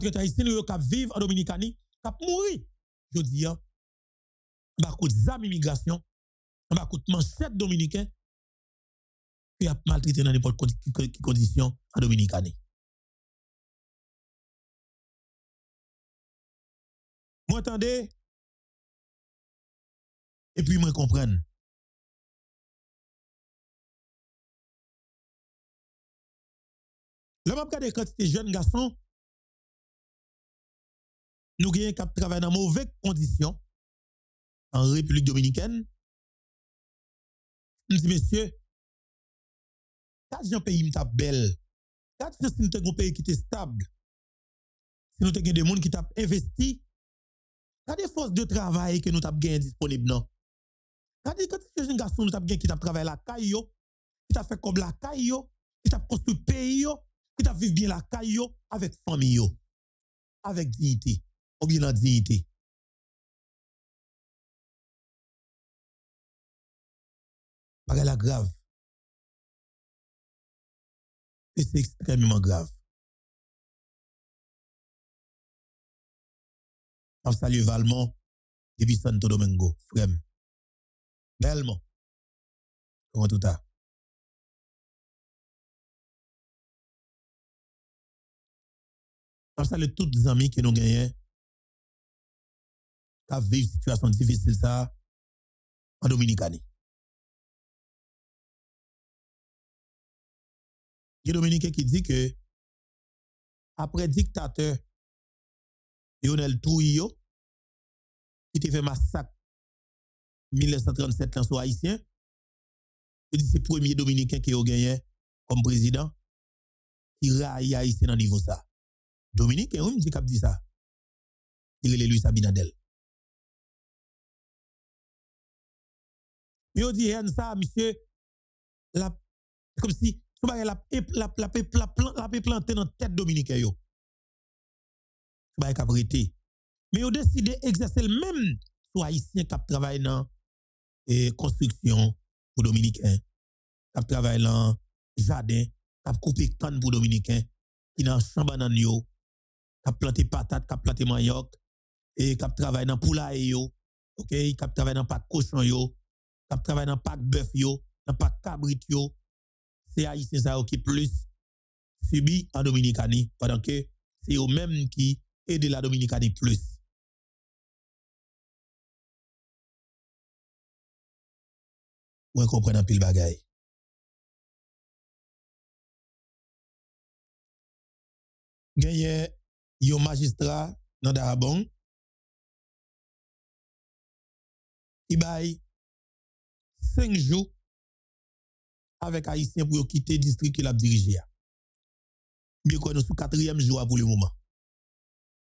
compatriotes haïtiens qui vivent en Dominicanie, qui mourir. Je dis, bah coup de immigration, bah coup de manchette dominicain, puis a maltraité dans n'importe quelle condition en Dominicanie. Vous entendez? Et puis, moi, comprendre. Là, je regarde quand c'était jeune garçon, nous avons qui travaillent dans mauvaises conditions en République dominicaine. Je dis, monsieur, quand un pays est belle, quand nous avons un pays qui est stable, si nous avons des gens qui ont investi, quand des forces de travail que nous avons gagné disponibles, non? Quand des jeunes garçons nous avons gagné qui ont travaillé la caille, qui ont fait comme la caille, qui ont construit le pays, qui ont vécu bien la caille avec famille, avec dignité, ou bien la dignité. Parce la grave. Et c'est extrêmement grave. Je salue Valmont depuis Santo Domingo, frère. Belmont. Comment tout à? Je salue tous les amis qui nous gagnent, qui vivent une situation difficile ça en Dominicanie. Il y a Dominicain qui dit que après dictateur Lionel Trujillo, qui a fait massacre 1937 dans sur haïtien, il dit c'est le premier Dominicain qui a gagné comme président qui raille haïtien dans niveau ça. Dominicain, oui, me dit qu'il dit ça. Il est Louis Sabinadel. Mais on dit ça, monsieur, comme si la planté dans tête dominicain yo. Ça va mais on décide d'exercer le même sur haïtien qui travaille dans construction pour dominicain, qui travaille dans jardin, qui couper canne pour dominicain, qui dans champ banane yo, qui planté patate, qui planté manioc et qui travaille dans poulailler yo, OK, qui travaille dans pack cochon yo, qui travaille dans pack bœuf yo, dans pack cabrit yo. C'est haïtien ça qui plus subi en Dominicanie pendant que c'est eux mêmes qui aident la Dominicanie plus. Vous comprenez un pile bagay. Gagné un magistrat dans Darabon qui baille 5 jours avec Haïtien pour quitter le district qu'il a dirigé. Bien qu'on est sous 4e jour pour le moment.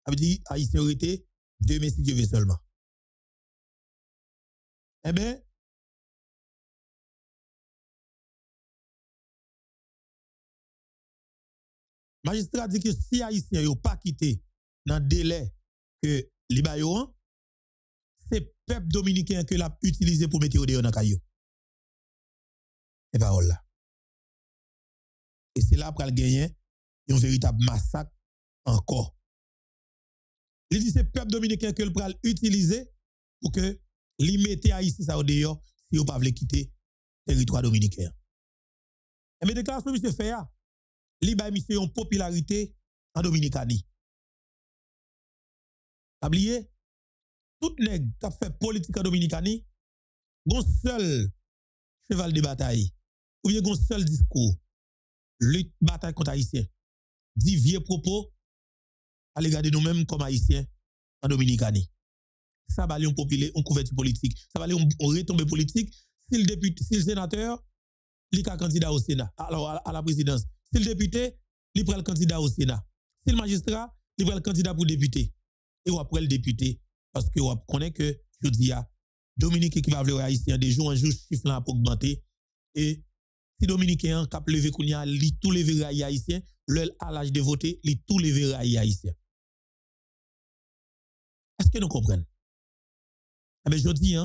Ça veut dire Haïtien aurait été 2 messieurs Dieu veut seulement. Eh bien, magistrat dit que si Haïtien n'a pas quitté dans le délai que les baillons, c'est le peuple dominicain que l'a utilisé pour mettre au dehors dans le caillou. Et parole là. Et c'est là pour gagner un véritable massacre encore. Il dit c'est le peuple dominicain que le pral utiliser pour que li mette Haïti ça au dehors si vous pas voulez quitter le territoire dominicain. Et mes déclarations monsieur fait ya, li ba monsieur une popularité en Dominicanie. Oubliez tout nèg qui fait politique en Dominicanie, gon seul cheval de bataille ou bien gon seul discours, lutte bataille contre haïtien. Dit vieux propos à l'égard de nous-mêmes comme haïtiens en Dominicanie. Ça va aller on couverture politique, ça va aller on retombée politique si le député, si le sénateur il est candidat au Sénat, alors à la présidence. Si le député, il prend le candidat au Sénat. Si le magistrat, il prend le candidat pour député. Et ou après le député parce que on connaît que je dis à Dominique qui va vouloir haïtien des jours en jour chiffre là pour augmenter et si Dominicain cap lever kounya li tous les verrailles haïtiens, l'heure à l'âge de voter, li tous les verrailles haïtiens. Est-ce que nous comprenons? Eh bien, je dis,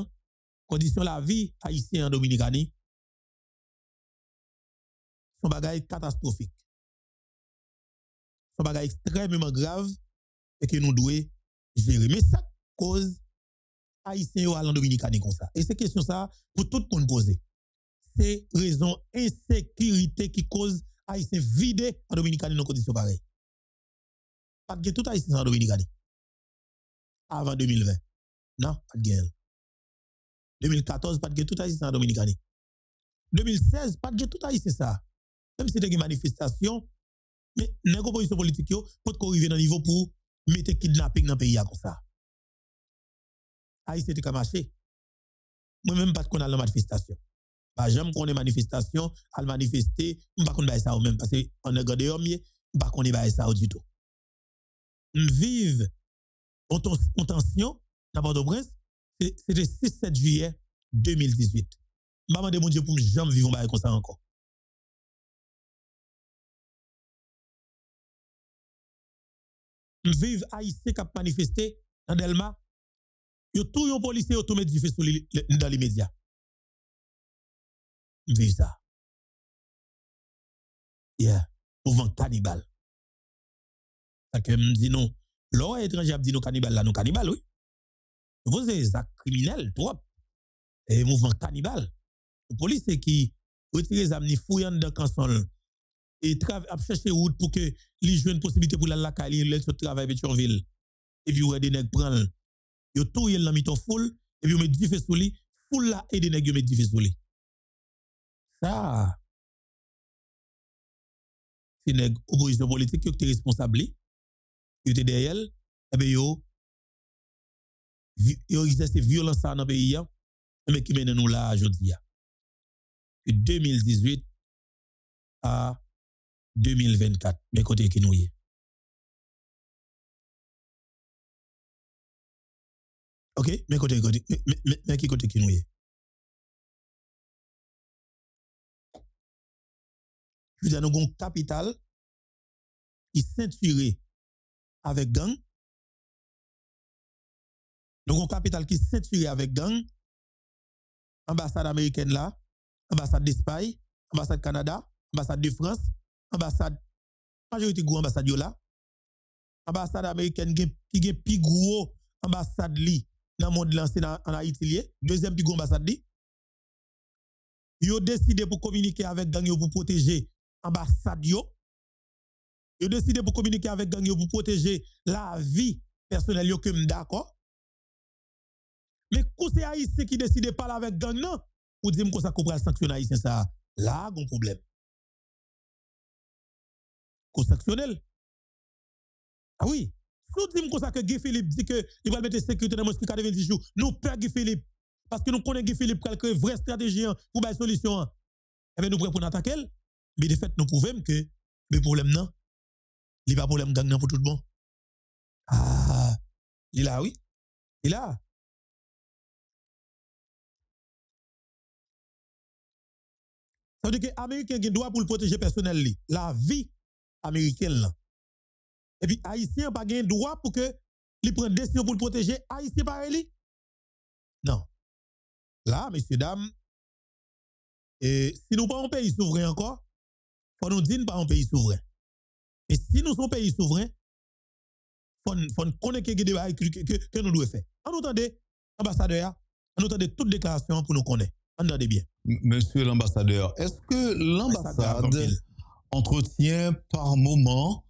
condition la vie haïtienne en Dominicanie, son bagage catastrophique. Son bagage extrêmement grave et que nous devons gérer. Mais ça cause Haïtien ou en Dominicani comme ça. Et c'est question ça pour tout le monde poser. C'est raison insécurité qui cause Haïtien vide en Dominicani dans conditions pareilles. Pas de tout Haïtien en Dominicani. Avant 2020. Non, pas de guerre. 2014, pas de tout Haïtien en Dominicani. 2016, pas de tout Haïtien ça. Même si c'était une manifestation, mais les oppositions politiques, pour arriver dans le niveau pour mettre kidnapping dans le pays comme ça. Haïtien était marché. Moi-même, pas de connaître la manifestation. Pas jamais qu'on ait manifestation, à manifester, je ne sais pas ça ou même, parce qu'on est gardé homme, je ne sais pas ça du tout. Vive en tension, dans Port-au-Prince, c'était le 6-7 juillet 2018. Je demande mon Dieu pour ne jamais vivre comme ça encore. Vive Haïtien qui a manifesté dans Delma, yo tout yon policier yo tout met du feu dans les médias. Vive ça. Yeah, mouvement cannibale. Ça que me dit non. L'or étranger a dit nous cannibales là, nous cannibales oui. Vous c'est des actes criminels trop. Et mouvement cannibale. Le policier qui retire les amener fouillant dans canson et a chercher route pour que les jeunes possibilité pour la caille les travail Pétionville. Et puis ouais des nèg prend yo tout yel nan miton foule et puis yo met du feu sous lui foule là et des nèg yo met du feu sous lui. Ça c'est nèg opposition politique qui est responsable yo était derrière et ben yo exerce violence dans le pays mais qui mène nous là aujourd'hui. De 2018 à 2024 mais côté qui nous y est. OK, mais côté mais qui côté qui nous y est. Je veux dire nous avons une capitale qui ceinturée avec gang. Nous avons une capitale qui ceinturée avec gang. Ambassade américaine là, ambassade d'Espagne, ambassade Canada, ambassade de France, ambassade majorité gros ambassade yo là. Ambassade américaine qui gen plus gros ambassade li dans le monde lancé en Haïti, deuxième plus gros ambassade li. Yo décidé pour communiquer avec gang yo pour protéger ambassade yo. Yo décidé pour communiquer avec gang yo pour protéger la vie personnelle yo que d'accord. Mais quand c'est Haïtien qui décide de parler avec gang non, pour dire que ça comprend sanctionner Haïtien ça, là un problème. Qu'on sanctionnel. Ah oui, si vous dites que Guy Philippe dit que il va mettre sécurité dans mosquée 90 jours, nous perdons Guy Philippe parce que nous connaissons Guy Philippe qui a une vraie stratégie pour une solution. Eh bien nous prêts pour attaquer, mais de fait nous prouvons que le problème non, il n'y a pas problème gang non pour tout le monde. Ah, il a oui, il a. Ça veut dire que les Américains ont le droit pour le protéger personnel, la vie américaine. Et puis, Haïtiens pas le droit pour que ils prennent des décision pour le protéger. Haïtiens pareil. Non. Là, messieurs, dames, si nous pas un pays souverain encore, il faut nous dire pas un pays souverain. Et si nous sommes un pays souverain, il faut connaître que nous devons faire. En entendant, ambassadeur, en entendant toute déclaration pour nous connaître. Entendez bien. Monsieur l'ambassadeur, est-ce que l'ambassade entretient par moment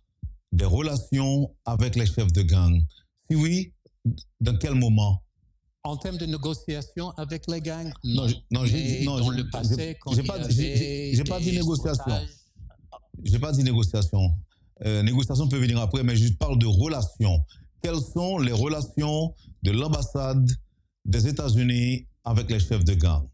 des relations avec les chefs de gang? Si oui, dans quel moment? En termes de négociation avec les gangs? Non, dans le passé, quand j'ai pas dit négociation. J'ai pas dit négociation. Négociation peut venir après, mais je parle de relations. Quelles sont les relations de l'ambassade des États-Unis avec les chefs de gang?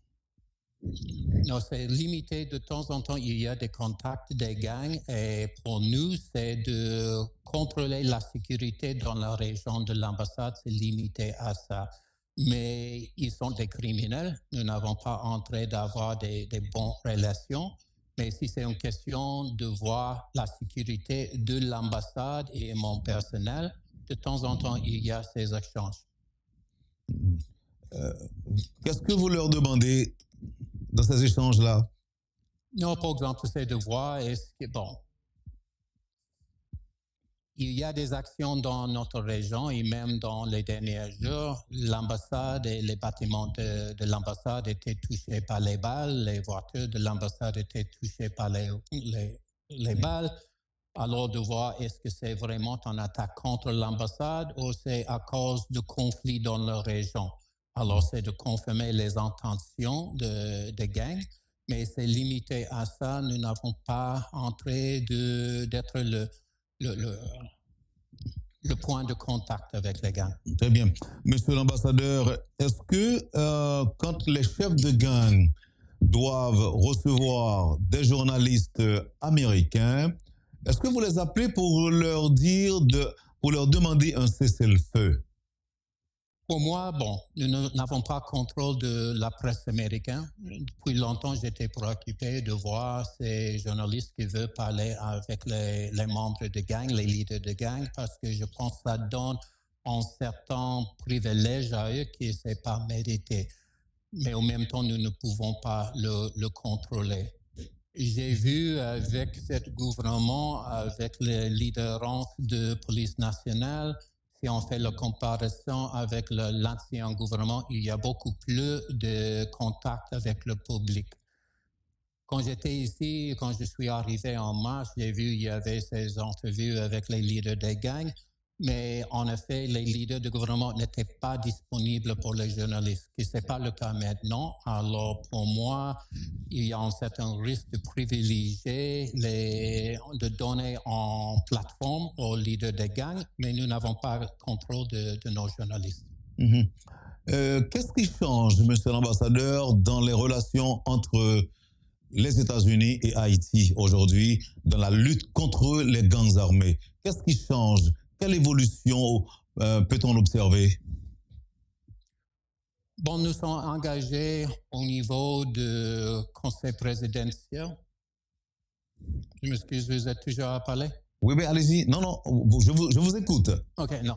Non, c'est limité. De temps en temps, il y a des contacts des gangs et pour nous, c'est de contrôler la sécurité dans la région de l'ambassade. C'est limité à ça. Mais ils sont des criminels. Nous n'avons pas entré d'avoir des bonnes relations. Mais si c'est une question de voir la sécurité de l'ambassade et mon personnel, de temps en temps, il y a ces échanges. Qu'est-ce que vous leur demandez dans ces échanges-là? Non, par exemple, c'est de voir est-ce que, bon, il y a des actions dans notre région et même dans les derniers jours, l'ambassade et les bâtiments de l'ambassade étaient touchés par les balles, les voitures de l'ambassade étaient touchées par les balles. Alors de voir est-ce que c'est vraiment une attaque contre l'ambassade ou c'est à cause de conflits dans la région. Alors c'est de confirmer les intentions des gangs, mais c'est limité à ça. Nous n'avons pas entré d'être le point de contact avec les gangs. Très bien. Monsieur l'ambassadeur, est-ce que quand les chefs de gang doivent recevoir des journalistes américains, est-ce que vous les appelez pour leur demander un cessez-le-feu? Pour moi, bon, nous n'avons pas contrôle de la presse américaine. Depuis longtemps, j'étais préoccupé de voir ces journalistes qui veulent parler avec les membres de gang, les leaders de gang, parce que je pense que ça donne un certain privilège à eux qui n'est pas mérité. Mais en même temps, nous ne pouvons pas le contrôler. J'ai vu avec ce gouvernement, avec les leaders de police nationale, si on fait la comparaison avec l'ancien gouvernement, il y a beaucoup plus de contact avec le public. Quand j'étais ici, quand je suis arrivé en mars, j'ai vu qu'il y avait ces entrevues avec les leaders des gangs, mais en effet, les leaders du gouvernement n'étaient pas disponibles pour les journalistes, ce n'est pas le cas maintenant. Alors pour moi, il y a un certain risque de privilégier, de donner en plateforme aux leaders des gangs, mais nous n'avons pas le contrôle de nos journalistes. Qu'est-ce qui change, monsieur l'ambassadeur, dans les relations entre les États-Unis et Haïti aujourd'hui dans la lutte contre les gangs armés? Qu'est-ce qui change? Quelle évolution peut-on observer? Bon, nous sommes engagés au niveau du conseil présidentiel. Je m'excuse, vous êtes toujours à parler? Oui, mais allez-y. Non, je vous écoute. OK, non.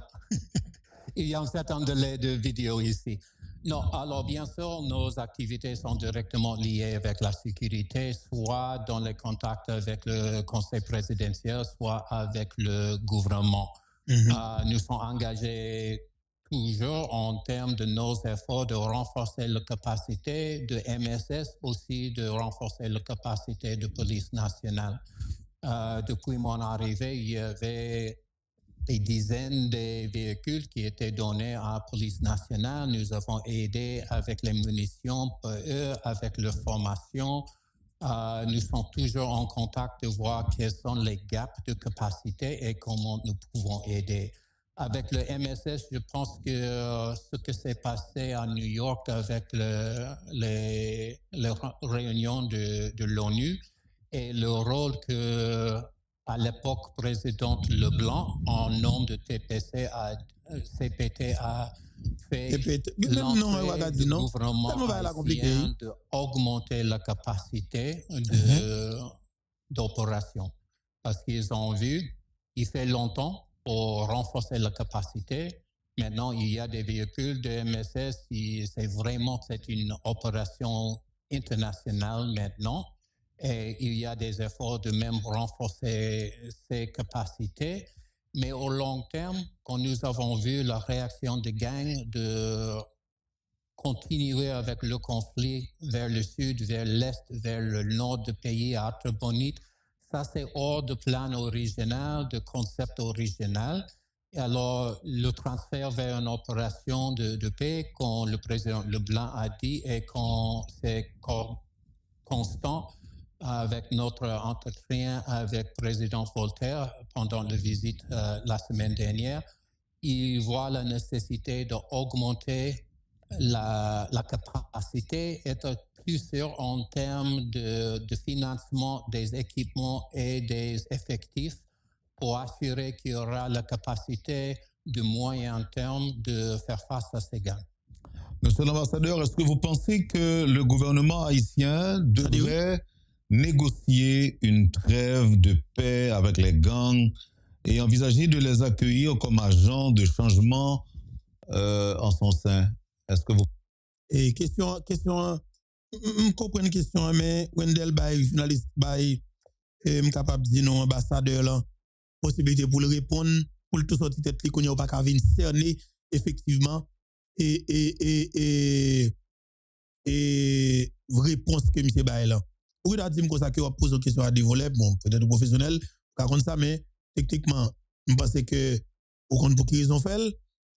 Il y a un certain délai de vidéo ici. Non, alors bien sûr, nos activités sont directement liées avec la sécurité, soit dans les contacts avec le conseil présidentiel, soit avec le gouvernement. Nous sommes engagés toujours en termes de nos efforts de renforcer la capacité de MSS, aussi de renforcer la capacité de police nationale. Depuis mon arrivée, il y avait des dizaines de véhicules qui étaient donnés à la police nationale. Nous avons aidé avec les munitions pour eux, avec leur formation. Nous sommes toujours en contact de voir quels sont les gaps de capacité et comment nous pouvons aider. Avec le MSS, je pense que ce qui s'est passé à New York avec les réunions de l'ONU et le rôle que à l'époque, président Leblanc, en nom de CPT a fait l'entrée du gouvernement haïtien d'augmenter la capacité d'opération. Parce qu'ils ont vu, il fait longtemps pour renforcer la capacité. Maintenant, il y a des véhicules de MSS, c'est une opération internationale maintenant. Et il y a des efforts de même renforcer ces capacités. Mais au long terme, quand nous avons vu la réaction des gangs de continuer avec le conflit vers le sud, vers l'est, vers le nord du pays, à Artibonite, ça c'est hors de plan original, de concept original. Et alors, le transfert vers une opération de paix, quand le président Leblanc a dit, et quand c'est constant, avec notre entretien avec le président Voltaire pendant la visite la semaine dernière, il voit la nécessité d'augmenter la capacité, être plus sûr en termes de financement des équipements et des effectifs pour assurer qu'il y aura la capacité de moyen terme de faire face à ces gangs. Monsieur l'ambassadeur, est-ce que vous pensez que le gouvernement haïtien devrait négocier une trêve de paix avec les gangs et envisager de les accueillir comme agents de changement en son sein? Est-ce que vous... Et question, je comprends une question, mais Wendell Bay, journaliste Bay, je suis capable de dire non, ambassadeur là, possibilité pour le répondre, pour le tout sortir tête, qu'on n'y a pas qu'à venir cerner, effectivement, et réponse que M. Baël. Pour dire comme ça que on pose une question à développer, bon, peut-être professionnel, par contre ça, mais techniquement, je pense que pour qui raison fait,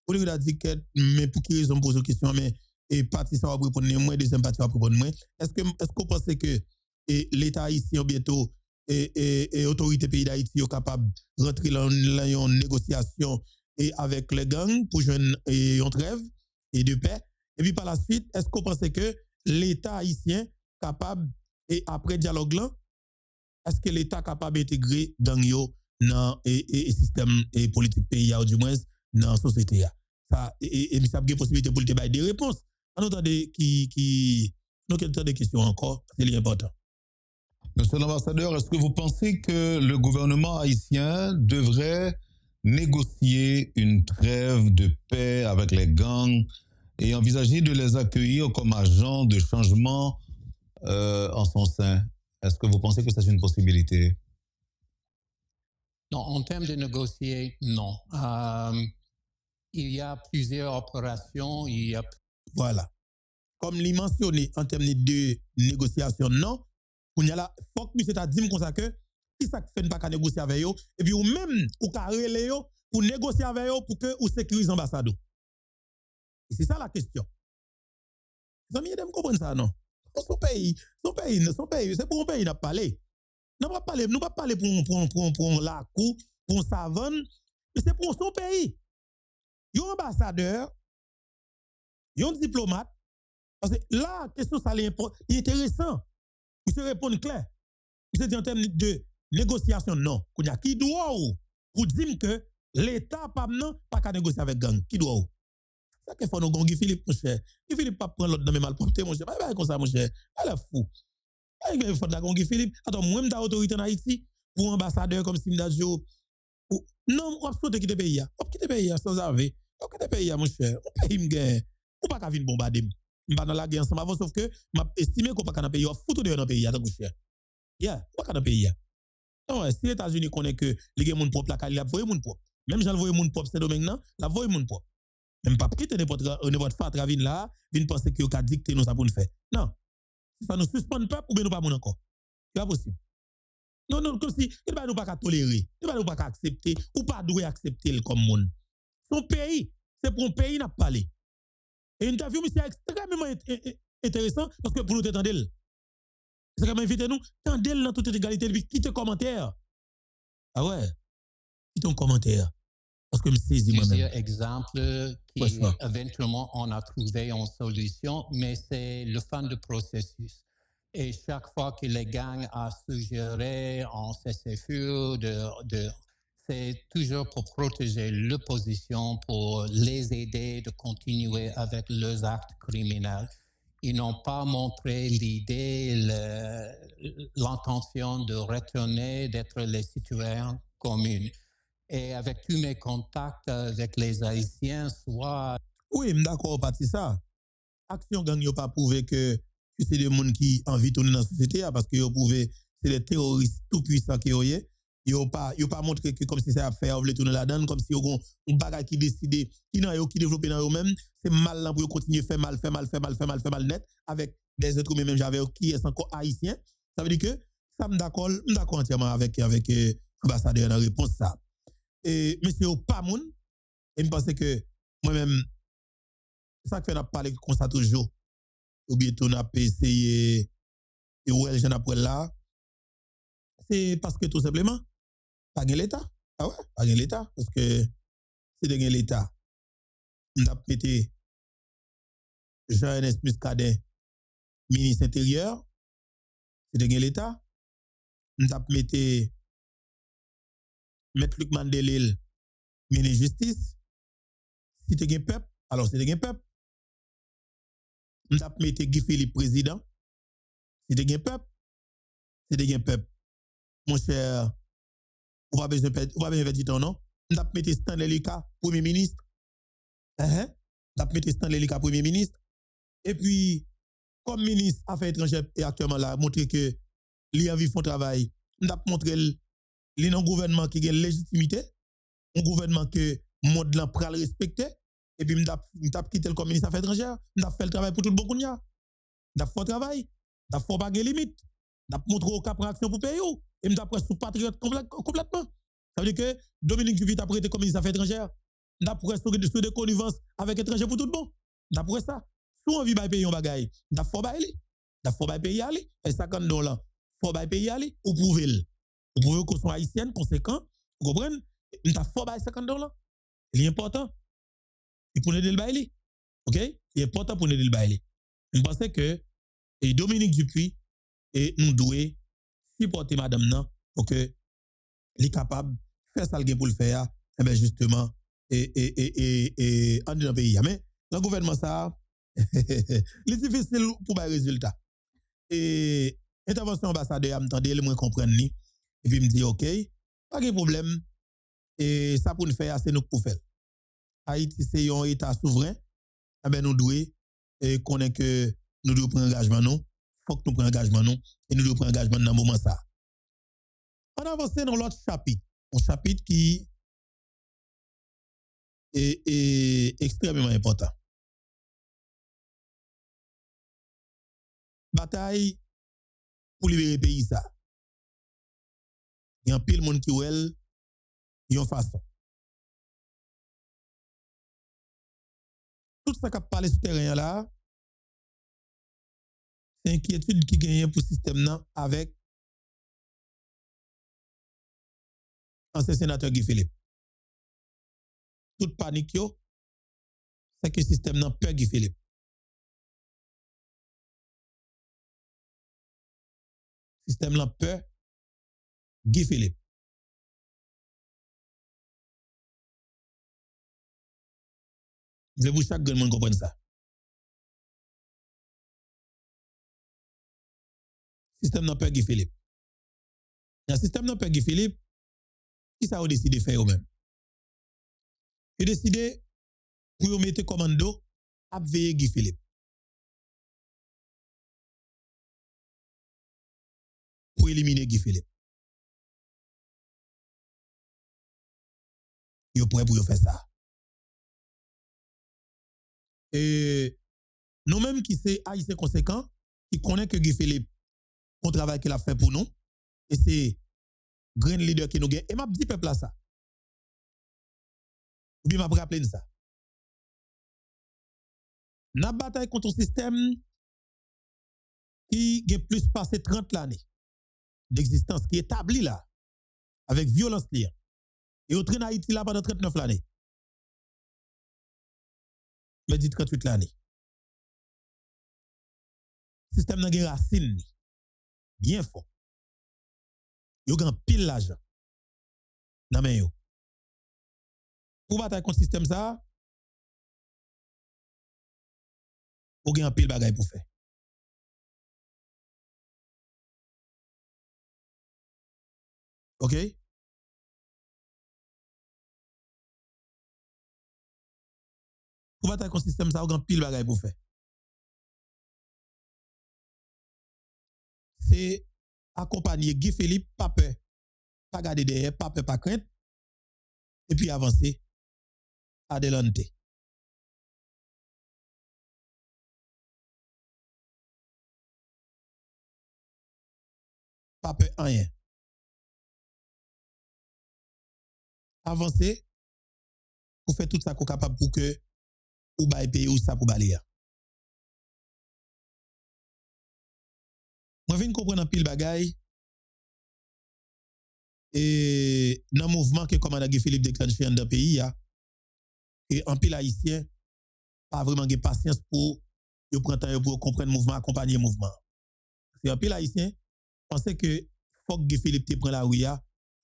pour dire que mais pour qui raison pose une question, mais et partie ça va répondre moins, deuxième partie va répondre moins. Est-ce que vous pensez que l'État haïtien bientôt et autorité pays d'Haïti sont capables de rentrer dans une négociation et avec les gangs pour joindre une trêve et de paix? Et puis par la suite, est-ce que vous pensez que l'État haïtien capable, et après dialogue là, est-ce que l'État capable d'intégrer gang yo dans le système politique pays, ou du moins dans la société? Ça, et ça a une possibilité pour le débat des réponses. En autant de des questions encore, c'est important. Monsieur l'ambassadeur, est-ce que vous pensez que le gouvernement haïtien devrait négocier une trêve de paix avec les gangs et envisager de les accueillir comme agents de changement en son sein? Est-ce que vous pensez que c'est une possibilité? Non, en termes de négocier, non. Il y a plusieurs opérations. Voilà. Comme l'y mentionné en termes de négociation, non. Il y a là, faut que monsieur t'a dit comme ça que qui ça fait pas qu'à négocier avec eux et puis ou même ou qu'à relayer pour négocier avec eux pour que ou sécurise l'ambassade. C'est ça la question. Les amis, vous comprenez ça non? Son pays, c'est pour un pays n'a parlé. Nous pas parler pour la cour, pour savane, mais c'est pour son pays. Un ambassadeur, un diplomate, parce que la question ça est intéressant. Vous se répondre clair. Vous se dit en termes de négociation, non. Il y a qui doit pour dire que l'État pas qu'à négocier avec gang. Qui doit ou? Ça qu'il faut nous Guy Philippe, mon cher. Guy Philippe pas prendre l'autre dans mes malpropretés, mon cher. Pas comme ça, mon cher. Elle est fou. Il faut de Guy Philippe. Attends, moi-même d'autorité en Haïti, pour ambassadeur comme Simdadio. Non, on va sauter quitter le pays. On va quitter le pays sans avis. On va quitter le pays, mon cher. On paye me gain. On pas qu'à venir bombarder. On pas dans la guerre ensemble avant, sauf que m'a estimé qu'on pas qu'à dans le pays. On va foutre dans le pays, tant que cher. Yeah, on pas qu'à dans le pays. Non, si les États-Unis connaissent que les gens sont propres, la voient mon propre. Même si voient mon propre, c'est domaine là, la voient mon propre. Même pas quitter n'importe fatra vin là, vin penser que vous dicter nous ça pour nous faire. Non. Ça nous suspend pas ou bien nous pas mon encore. C'est pas possible. Non, comme si il va nous pas tolérer, il va nous pas accepter ou pas doit accepter comme monde. Son pays, c'est pour un pays n'a parlé. Et une interview c'est extrêmement intéressant parce que pour nous t'entendre. C'est comme inviter nous, tendez dans toute égalité puis quitte commentaire. Ah ouais. Quitte un commentaire. Parce que je me saisis moi-même. Plusieurs exemples qui éventuellement on a trouvé une solution, mais c'est le fin du processus. Et chaque fois que les gangs a suggéré en cessez-feu, c'est toujours pour protéger l'opposition, pour les aider de continuer avec leurs actes criminels. Ils n'ont pas montré l'idée, l'intention de retourner, d'être les citoyens communs. Et avec tous mes contacts avec les Haïtiens, soit... Oui, je suis d'accord, pas ça. Action gang n'a pas prouvé que c'est des gens qui ont envie de tourner dans la société parce que c'est des terroristes tout puissants qui ont. Ils n'ont pas montré que comme si ça a fait, on voulait tourner là-dedans, comme si ils ont un bagage qui décide, qui développe dans eux-mêmes, c'est mal là pour continuer à faire mal net avec des êtres humains, même j'avais qui est encore haïtien. Ça veut dire que ça me d'accord entièrement avec l'ambassadeur dans la réponse ça. Et monsieur pas moun, et je pense que moi-même, ça que fait n'a parlé comme ça toujours. Ou bien on a essayé et ouais, j'en après là. C'est parce que tout simplement, pas gain l'État. Ah ouais, pas gain l'État. Parce que c'est de gain l'État. On a pété Jean-Ernest Muscadet, ministre intérieur. C'est de gain l'État. On a pété Maître Luc Mandelil, ministre justice. Si tu as un peuple, alors c'est un peuple. On a mis Guy Philippe président. Si tu as un peuple, c'est un peuple. Mon cher, on va besoin de dire ton nom. On a mis Stanley Lika, premier ministre. On a mis Stanley Lika, premier ministre. Et puis, comme ministre Affaires étrangères et actuellement là, montrer que lui a vu son travail. On a montré il y a un gouvernement qui a une légitimité, un gouvernement que le monde là pral respecter, et puis m't'a quitté comme ministre des Affaires étrangères, m't'a fait le travail pour tout le monde. M't'a fait le travail, m't'a fait pas de limite, m't'a montré au cap action pour payer, et m't'a pris sous patriote complètement. Ça veut dire que Dominique Dupuis a prêté comme ministre des Affaires étrangères, m't'a pris sous des connivences avec étrangers pour tout le monde. M't'a pris ça. Si on vit pas payer un bagage, m't'a fait bailler, m't'a fait payer aller, et $50, faut pas payer aller, ou prouver. Vous pouvez qu'on soit haïtienne, conséquent, vous comprenez? M't'a fait bailler $50. Il est important. Et pour aider le bail, ok? Il est important pour aider le bail. Je pense que Dominique Dupuis et nous devons supporter madame nan pour que les capable de faire ça pour le faire, et bien justement, en dans le pays. Mais le gouvernement, ça, c'est difficile pour les résultats. Et intervention ambassadeur, m'entendez, le moins comprendre ni, et puis me dit, ok, pas de problème, et ça pour nous faire, c'est nous pour faire. Haïti, c'est un État souverain, eh ben nous devons connaître que nous devons prendre engagement, nous. Il faut que nous prenions engagement, nous. Et nous devons prendre engagement dans le moment ça. On avance dans l'autre chapitre. Un chapitre qui est extrêmement important. Bataille pour libérer le pays, ça. Il y a un pile de monde qui ou elle, il y a une façon. Tout ça qui a parlé sur le terrain là, c'est inquiétude qui gagne pour le système avec ancien sénateur Guy Philippe. Toute panique, c'est que le système n'a peur Guy Philippe. Le système n'a peur Guy Philippe. Je veux que chaque monde comprenne ça. Le système n'a pas Guy Philippe. Le système n'a pas Guy Philippe, qui ça a décidé de faire eux-mêmes? Ils ont décidé pour mettre commando à veiller Guy Philippe. Pour éliminer Guy Philippe. Ils sont prêts pour faire ça. Et nous-mêmes qui sommes haïtiens conséquents, qui connaissent que Guy Philippe, on travail qu'il a fait pour nous, et c'est grand leader qui nous gagne. Et m'a dit peuple là ça. Ou bien m'a rappelé ça. N'a bataille contre un système qui a plus passé 30 années d'existence, qui est établi là, avec violence liée. Et au train Haïti là pendant 39 années. Mais dit 38 l'année. Le système n'a pas racine, bien fort. Yo gan pile l'argent. Nan men yo. Pour bataille contre le système ça, yo gen pile bagay pour faire. OK? Pour bataille contre le système ça, yo gen pile bagay pour faire. C'est accompagner Guy Philippe, pas peur, pas garder derrière, pas peur, pas crainte, et puis avancer à delante. Pas peur, rien. Avancer pour faire tout ça qu'on est capable pour que ou bail payer ou ça pour balayer. Moi, je viens comprendre un pile bagay et dans le mouvement que commandant Guy Philippe déclenché dans le pays, et un pile haïtien pas vraiment de patience pour prendre temps pour comprendre le mouvement, accompagner le mouvement. C'est un pile haïtien pensait que faut que Guy Philippe te prenne la rue,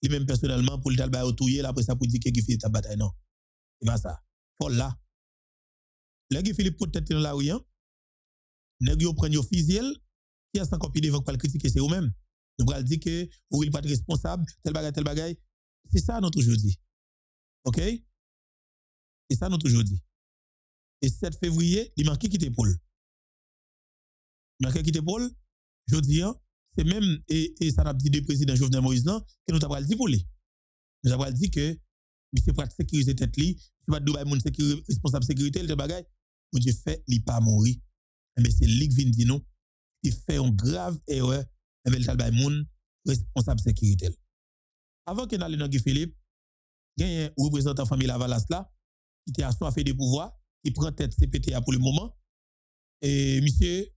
lui-même personnellement pour le talba autour, après ça pour dire que Guy Philippe a bataille. Non, c'est pas ça. Faut là. Le Guy Philippe peut-être dans la rue, nèg yo prend yo fusil, qui a sans copie devant pas le critiquer c'est eux-mêmes. Nous va dire que ou il pas responsable, tel bagay. C'est ça nous toujours dit. OK? C'est ça nous toujours dit. Et 7 février, il manque quitter Paul. Il manque quitter Paul, je dis c'est même, et ça n'a dit le président Jovenel Moïse là, que nous avons dit pour lui. Nous avons dit que, monsieur Prat sécuriser tête li, si pas de Dubaï, mon responsable sécurité, le bagage, mon Dieu fait, il pas mourir. Mais c'est lui qui vient dire nous, il fait une grave erreur, mais il talbay moun responsable sécurité. Avant que nous allions dans Guy Philippe, il y a un représentant famille Lavalas là, qui était assoiffé de pouvoir, qui prend tête CPTA pour le moment. Et monsieur,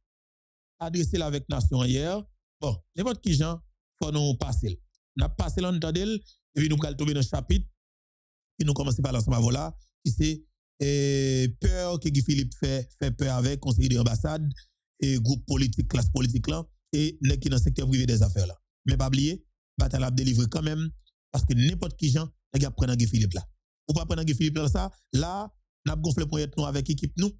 adressé là avec Nation hier, bon, n'importe qui gens, faut nous passer. Nous passé là, nous et puis nous allons tomber dans le chapitre, et nous commençons par l'ensemble là, qui c'est peur que Guy Philippe fait peur avec conseiller de l'ambassade, et groupe politique, classe politique là, et n'est qui dans le secteur privé des affaires là. Mais pas oublier, bataille a délivré quand même, parce que n'importe qui gens, n'a pas prendre Guy Philippe là. Ou pas prendre Guy Philippe là, ça, là, n'a gonflé pour être nous avec équipe nous,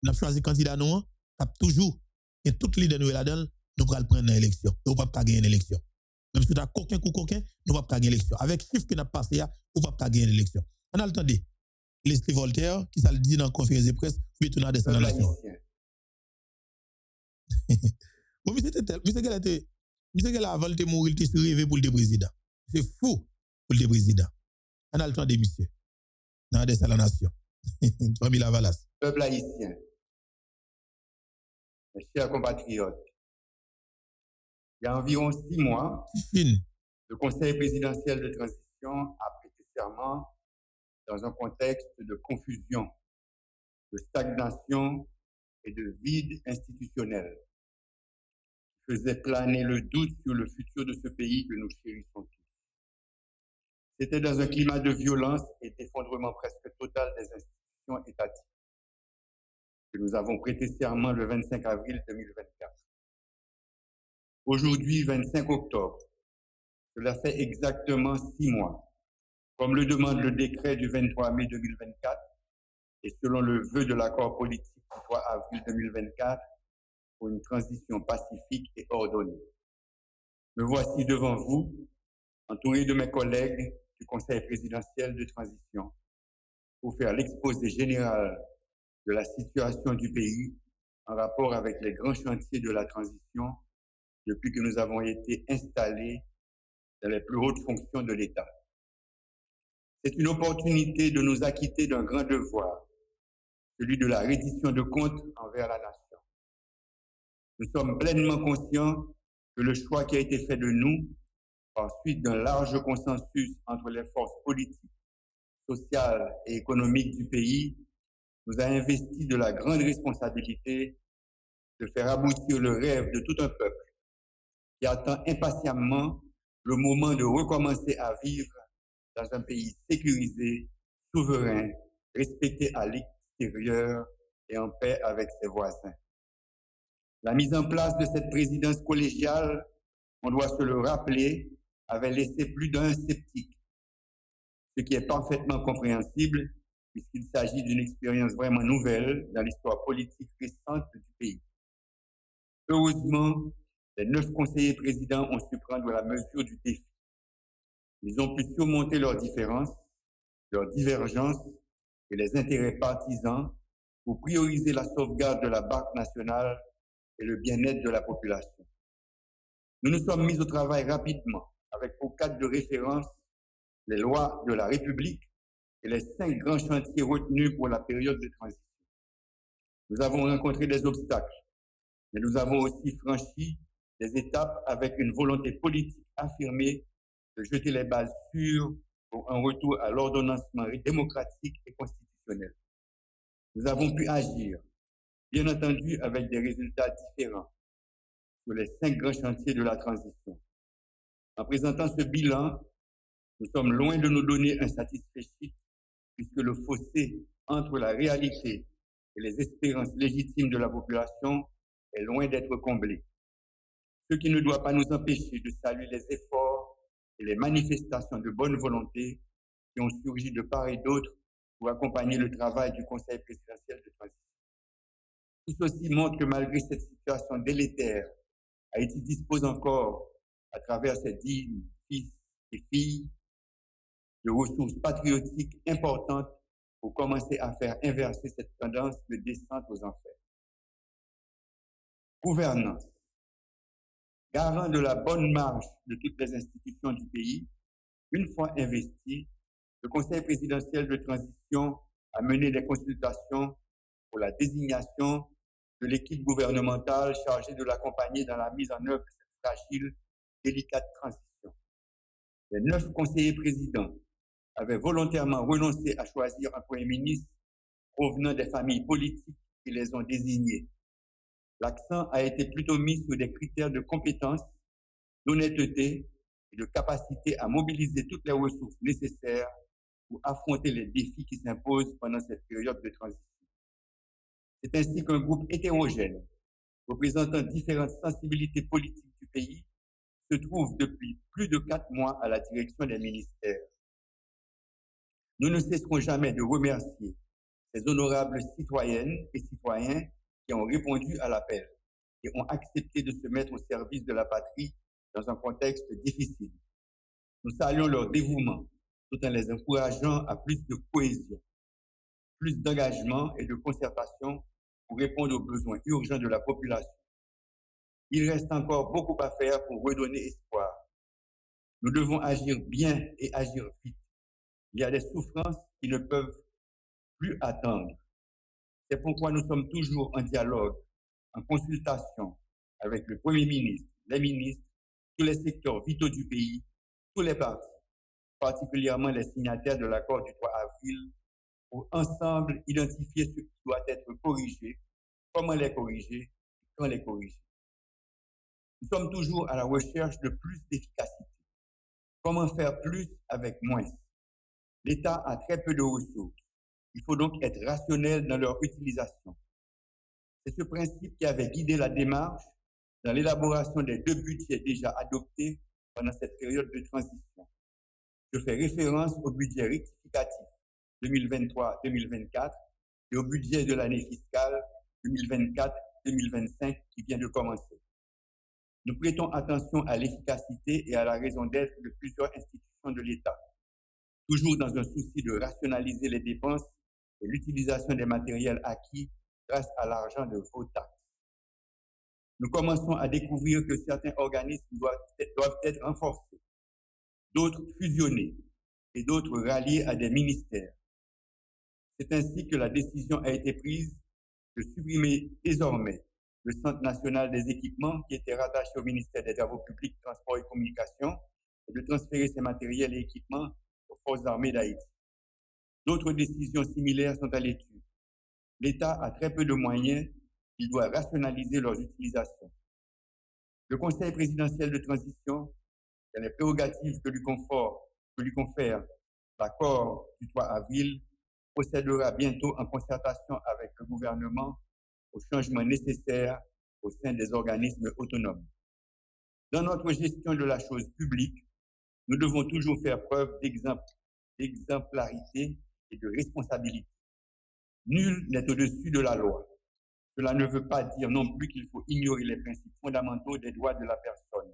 n'a choisi candidat nous, n'a toujours, et toutes les leaders nous là-dedans, nous allons prendre une élection. Nous ne pouvons pas gagner une élection. Même si tu as coquin, nous ne pouvons pas gagner une élection. Avec le chiffre qui n'a pas passé, nous ne pouvons pas gagner une élection. On a le temps de Leslie Voltaire, qui s'est dit dans la conférence de presse, puis tout le monde descend dans la nation. Bon, monsieur qu'elle a volé mourir, il s'est rêvé pour le président. C'est fou pour le président. On a le temps de monsieur. Dans la nation. Famille Lavalas. Peuple haïtien, mes chers compatriotes, il y a environ 6 mois, le Conseil présidentiel de transition a prêté serment dans un contexte de confusion, de stagnation et de vide institutionnel, qui faisait planer le doute sur le futur de ce pays que nous chérissons tous. C'était dans un climat de violence et d'effondrement presque total des institutions étatiques que nous avons prêté serment le 25 avril 2024. Aujourd'hui, 25 octobre, cela fait exactement 6 mois, comme le demande le décret du 23 mai 2024 et selon le vœu de l'accord politique du 3 avril 2024 pour une transition pacifique et ordonnée. Me voici devant vous, entouré de mes collègues du Conseil présidentiel de transition, pour faire l'exposé général de la situation du pays en rapport avec les grands chantiers de la transition depuis que nous avons été installés dans les plus hautes fonctions de l'État. C'est une opportunité de nous acquitter d'un grand devoir, celui de la reddition de comptes envers la nation. Nous sommes pleinement conscients que le choix qui a été fait de nous, par suite d'un large consensus entre les forces politiques, sociales et économiques du pays, nous a investi de la grande responsabilité de faire aboutir le rêve de tout un peuple qui attend impatiemment le moment de recommencer à vivre dans un pays sécurisé, souverain, respecté à l'extérieur et en paix avec ses voisins. La mise en place de cette présidence collégiale, on doit se le rappeler, avait laissé plus d'un sceptique, ce qui est parfaitement compréhensible puisqu'il s'agit d'une expérience vraiment nouvelle dans l'histoire politique récente du pays. Heureusement, les 9 conseillers présidents ont su prendre la mesure du défi. Ils ont pu surmonter leurs différences, leurs divergences et les intérêts partisans pour prioriser la sauvegarde de la Banque nationale et le bien-être de la population. Nous nous sommes mis au travail rapidement avec pour cadre de référence les lois de la République et les 5 grands chantiers retenus pour la période de transition. Nous avons rencontré des obstacles, mais nous avons aussi franchi des étapes avec une volonté politique affirmée de jeter les bases sûres pour un retour à l'ordonnancement démocratique et constitutionnel. Nous avons pu agir, bien entendu avec des résultats différents, sur les 5 grands chantiers de la transition. En présentant ce bilan, nous sommes loin de nous donner un satisfecit puisque le fossé entre la réalité et les espérances légitimes de la population est loin d'être comblé. Ce qui ne doit pas nous empêcher de saluer les efforts et les manifestations de bonne volonté qui ont surgi de part et d'autre pour accompagner le travail du Conseil présidentiel de transition. Tout ceci montre que malgré cette situation délétère, Haïti dispose encore, à travers ses dignes fils et filles, de ressources patriotiques importantes pour commencer à faire inverser cette tendance de descente aux enfers. Gouvernance. garant de la bonne marche de toutes les institutions du pays, une fois investi, le Conseil présidentiel de transition a mené des consultations pour la désignation de l'équipe gouvernementale chargée de l'accompagner dans la mise en œuvre de cette fragile, délicate transition. Les 9 conseillers présidents avaient volontairement renoncé à choisir un Premier ministre provenant des familles politiques qui les ont désignés. L'accent a été plutôt mis sur des critères de compétence, d'honnêteté et de capacité à mobiliser toutes les ressources nécessaires pour affronter les défis qui s'imposent pendant cette période de transition. C'est ainsi qu'un groupe hétérogène, représentant différentes sensibilités politiques du pays, se trouve depuis plus de 4 mois à la direction des ministères. Nous ne cesserons jamais de remercier ces honorables citoyennes et citoyens qui ont répondu à l'appel et ont accepté de se mettre au service de la patrie dans un contexte difficile. Nous saluons leur dévouement tout en les encourageant à plus de cohésion, plus d'engagement et de concertation pour répondre aux besoins urgents de la population. Il reste encore beaucoup à faire pour redonner espoir. Nous devons agir bien et agir vite. Il y a des souffrances qui ne peuvent plus attendre. C'est pourquoi nous sommes toujours en dialogue, en consultation avec le Premier ministre, les ministres, tous les secteurs vitaux du pays, tous les partis, particulièrement les signataires de l'accord du 3 avril, pour ensemble identifier ce qui doit être corrigé, comment les corriger et quand les corriger. Nous sommes toujours à la recherche de plus d'efficacité. Comment faire plus avec moins? L'État a très peu de ressources. Il faut donc être rationnel dans leur utilisation. C'est ce principe qui avait guidé la démarche dans l'élaboration des 2 budgets déjà adoptés pendant cette période de transition. Je fais référence au budget rectificatif 2023-2024 et au budget de l'année fiscale 2024-2025 qui vient de commencer. Nous prêtons attention à l'efficacité et à la raison d'être de plusieurs institutions de l'État, toujours dans un souci de rationaliser les dépenses et l'utilisation des matériels acquis grâce à l'argent de vos taxes. Nous commençons à découvrir que certains organismes doivent être renforcés, d'autres fusionnés et d'autres ralliés à des ministères. C'est ainsi que la décision a été prise de supprimer désormais le Centre national des équipements qui était rattaché au ministère des Travaux publics, Transports et Communications et de transférer ces matériels et équipements aux forces armées d'Haïti. D'autres décisions similaires sont à l'étude. L'État a très peu de moyens, il doit rationaliser leur utilisation. Le Conseil présidentiel de transition, dans les prérogatives que lui confère l'accord du 3 avril, procédera bientôt en concertation avec le gouvernement aux changements nécessaires au sein des organismes autonomes. Dans notre gestion de la chose publique, nous devons toujours faire preuve d'exemplarité et de responsabilité. Nul n'est au-dessus de la loi. Cela ne veut pas dire non plus qu'il faut ignorer les principes fondamentaux des droits de la personne.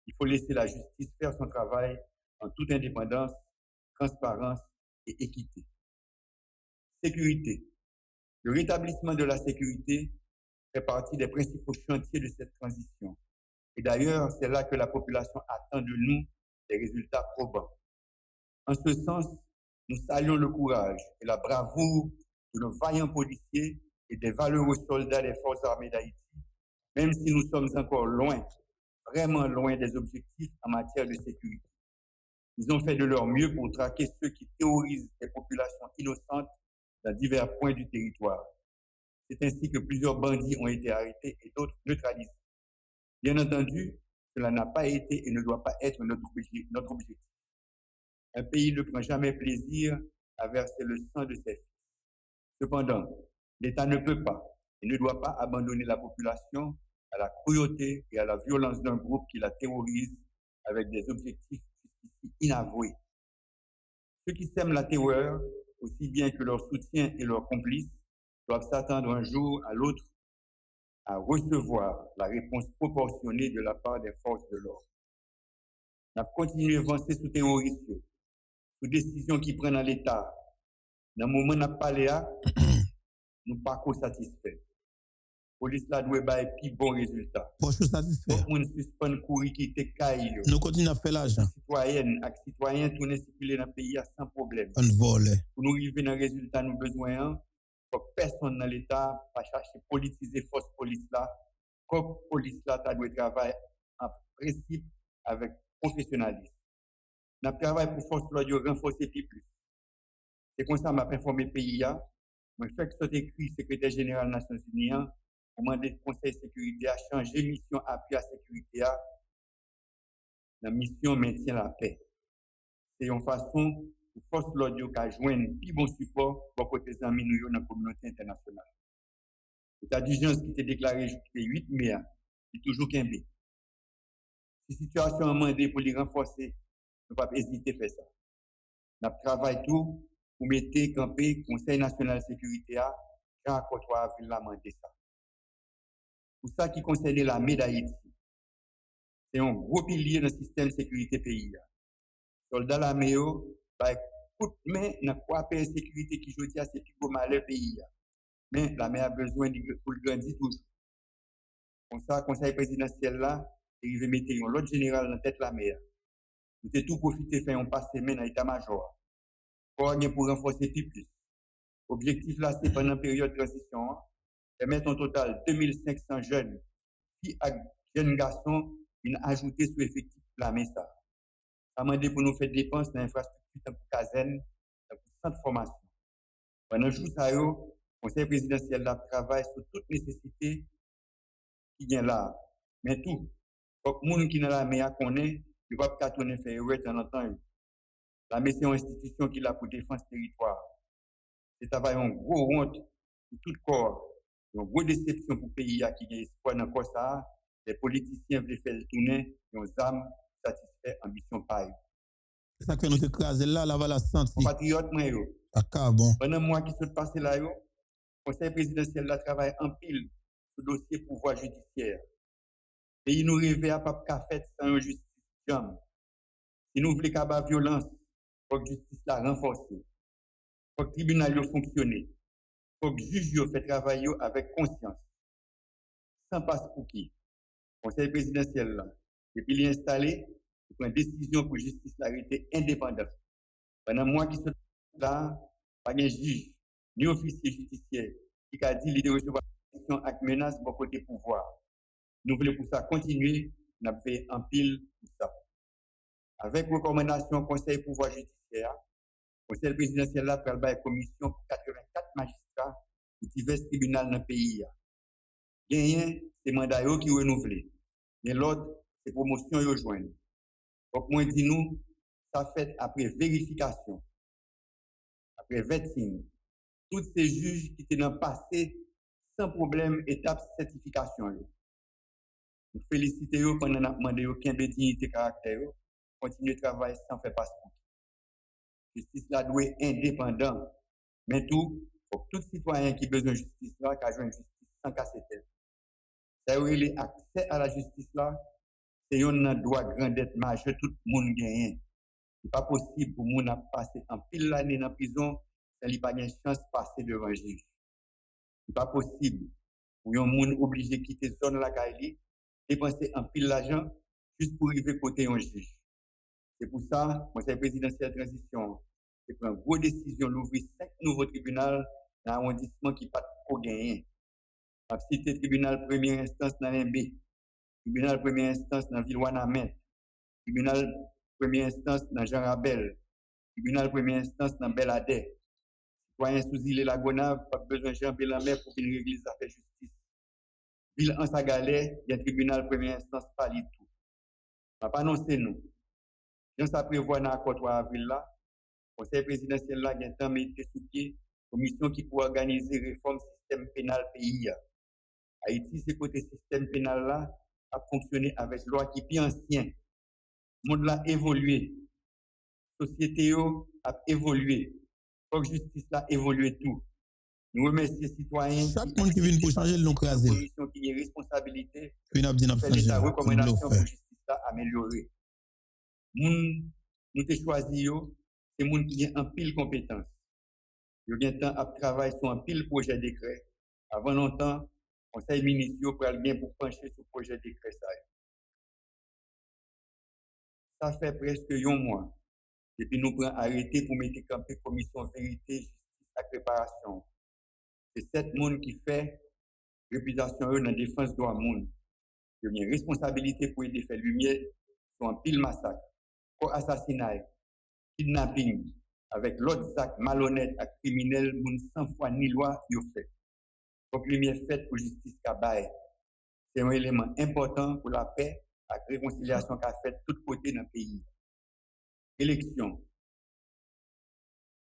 Il faut laisser la justice faire son travail en toute indépendance, transparence et équité. Sécurité. Le rétablissement de la sécurité fait partie des principaux chantiers de cette transition. Et d'ailleurs, c'est là que la population attend de nous des résultats probants. En ce sens, nous saluons le courage et la bravoure de nos vaillants policiers et des valeureux soldats des forces armées d'Haïti, même si nous sommes encore loin, vraiment loin des objectifs en matière de sécurité. Ils ont fait de leur mieux pour traquer ceux qui terrorisent les populations innocentes dans divers points du territoire. C'est ainsi que plusieurs bandits ont été arrêtés et d'autres neutralisés. Bien entendu, cela n'a pas été et ne doit pas être notre objectif. Un pays ne prend jamais plaisir à verser le sang de ses fils. Cependant, l'État ne peut pas et ne doit pas abandonner la population à la cruauté et à la violence d'un groupe qui la terrorise avec des objectifs jusqu'ici inavoués. Ceux qui sèment la terreur, aussi bien que leurs soutiens et leurs complices, doivent s'attendre un jour à l'autre à recevoir la réponse proportionnée de la part des forces de l'ordre. Nous avons continué à avancer sous terrorisme, sous décision qui prennent à l'État. Dans le moment où nous parlons, nous ne sommes pas satisfaits. police là doit bailler plus bon résultat. Pour chose satisfait. Faut moun suspend courir qui te caille. Nous continuons à faire l'argent. Citoyenne ak citoyen tourner circuler dans le pays sans problème. On vole. Pour nous arriver dans le résultat nous besoin, faut que personne dans l'état pas chercher politiser force police là. Comme police là ta doit travailler en principe avec professionnalisme. N'a travail pour force l'ordre renforcer plus. C'est comme ça m'a informé pays là. Moi fait que c'est écrit secrétaire général des Nations Unies pour demander le Conseil de sécurité à changer mission appui à la sécurité à la mission maintien la paix. C'est une façon pour force l'audio qu'a joindre plus bon support pour côté amis nous dans la communauté internationale. L'état d'urgence qui était déclaré le 8 mai est toujours qu'embé. Si situation a demandé pour les renforcer, ne pas hésiter à faire ça. Nous travaillons tout pour mettre camper Conseil national de sécurité à Jean Côtois avril la mandé ça. Pour ça qui concerne la d'Haïti, c'est un gros pilier dans le système de sécurité pays. Soldats la méo, par coup de main dans quoi paix sécurité qui joue à c'est plus gros malheur pays. Mais la main a besoin pour le grandir toujours. Comme ça, le conseil présidentiel là, il veut mettre un autre général dans tête la mer. Nous avons tout profité de faire un passe semaine à l'état-major. Pour renforcer plus. Objectif là, c'est pendant la période de transition, permettre un total de 2500 jeunes, filles et jeunes garçons, ajouter sur l'effectif de la MESA. Ça m'a demandé pour nous faire des dépenses dans l'infrastructure pour caserne, pour centre de formation. Pendant le jour, le conseil présidentiel travaille sur toute nécessité qui vient là. Mais tout, pour les gens qui sont dans la MEA connaissent, ils ne peuvent pas tourner faire de temps en temps. La MEA, c'est une institution qui est là pour défendre le territoire. C'est un gros honte pour tout le corps. Une grosse déception pour le pays qui a espoir dans le corps ça. Les politiciens veulent faire le tourner, ils ont âme satisfait, ambition pareille. C'est ça que nous écrasons là, la valeur senti. Compatriotes, moi, Ah, bon. pendant le mois qui se passe là, le conseil présidentiel travaille en pile sur le dossier pouvoir judiciaire. Et il nous rêvait à pas faire sans une justice jambe. Si nous voulons qu'il y ait violence, il faut que la justice la renforce. Il faut que le tribunal fonctionne. Il faut que le juge fait travailler avec conscience. Sans passe pour qui. Le conseil présidentiel, là, depuis qu'il est installé, il prend une décision pour que la justice l'arrêter indépendante. Pendant moi qui suis là, pas de juge, ni officier judiciaire, qui a dit qu'il doit recevoir des questions avec menace de côté pouvoir. Nous voulons pour ça continuer, nous avons fait un pile pour ça. Avec recommandation du Conseil pouvoir judiciaire, le Conseil présidentiel a pris la commission pour 84 magistrats de divers tribunaux dans le pays. Gagné, c'est mandat qui est renouvelé. Mais l'autre, c'est promotion qui est jointe. Donc, moi, dis-nous, ça fait après vérification, après vetting, tous ces juges qui étaient dans le passé, sans problème, étape certification. Nous félicitons pendant que nous demandons qu'un dignité caractère, continuer de travailler sans faire passeport. La justice là doit être indépendante. Mais pour tout citoyen qui a besoin de justice là, qui a besoin de justice sans casser tête. C'est l'accès à la justice là, c'est un droit grandeur majeur, tout le monde gagne. Ce n'est pas possible pour les gens de passer en pile l'année dans la prison sans qu'ils n'aient pas de chance de passer devant un juge. Ce n'est pas possible pour les gens obligés de quitter la zone de la dépenser en pile l'argent juste pour arriver côté un juge. C'est pour ça que le Conseil présidentiel de transition a pris une grosse décision d'ouvrir 5 nouveaux tribunaux dans l'arrondissement qui n'a pas trop gagné. Je vais citer le tribunal première instance dans l'Mbé, tribunal première instance dans Ville-Wanamet, tribunal première instance dans Jean Rabel, tribunal première instance dans Beladé. Citoyen sous île la Gonave, pas besoin de Jean Bélamer pour qu'il règle les affaires de justice. Ville en Sagalais, il y a un tribunal première instance Palitou. Je ne vais pas annoncer nous. Jean ça prévoit dans l'accord 3 avril là, le conseil présidentiel là, il y a un temps mis sous pied, commission qui peut organiser réforme système pénal pays. Haïti, c'est côté système pénal là, a fonctionné avec loi qui est plus ancien. Le monde là a évolué. La société a évolué. Faut que la justice là évolue tout. Nous remercions les citoyens. Chaque monde qui vient pour changer le nom crasé. Commission qui a responsabilité. Puis on a fait la recommandation pour la justice là améliorer. Nous avons choisi, c'est les gens qui ont un pile compétence. Ils ont un temps à travailler sur un pile projet décret. Avant longtemps, Conseil municipal pour bien pour pencher sur le projet de décret ça. Ça fait presque un mois depuis nous prenons arrêté pour mettre campé commission vérité, justice et réparation. C'est cette monde qui fait réputation dans la défense de droits monde. Il y a une responsabilité pour aider faire lumière sur un pile massacre, assassinat, kidnapping, avec l'autre acte malhonnête et criminel, moun sans foi ni loi, yo fait. Donc, lumière faite pour justice kabaye. C'est un élément important pour la paix et la réconciliation qu'a fait de tous côtés dans le pays. Élection.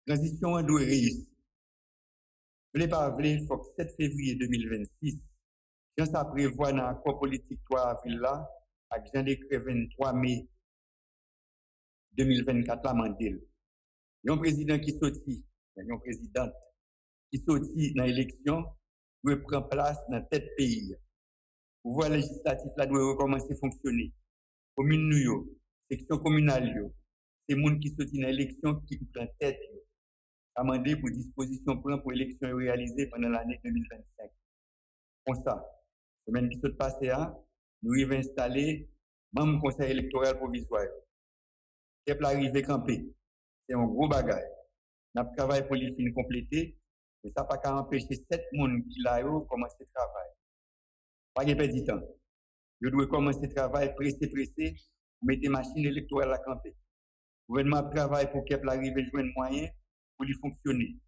Transition doit réussir. Vous ne pas il faut que 7 février 2026, quand ça prévoit dans l'accord politique 3 avril là, avec un décret 23 mai 2024 la mandel. Il y a un président qui sorti, il y a une présidente qui sorti dans l'élection, doit prendre place dans tête pays. Le pouvoir législatif là doit recommencer à fonctionner. Commune New York, section communale, c'est les gens qui sorti dans l'élection qui prennent tête. Amendé pour disposition pour l'élection réalisée pendant l'année 2025. Comme ça, semaine qui se passe, nous avons installé membre conseil électoral provisoire. Kep l'arrivée campé. C'est un gros bagage. Nous avons travaillé pour les fins compléter, mais ça n'a pas qu'à empêcher 7 personnes qui l'ont commencé le travail. Pas de perdre du temps. Je dois commencer le travail pressé, pour mettre machine électorale à camper. Le gouvernement travaille pour Kep l'arrivée joindre moyen pour lui fonctionner.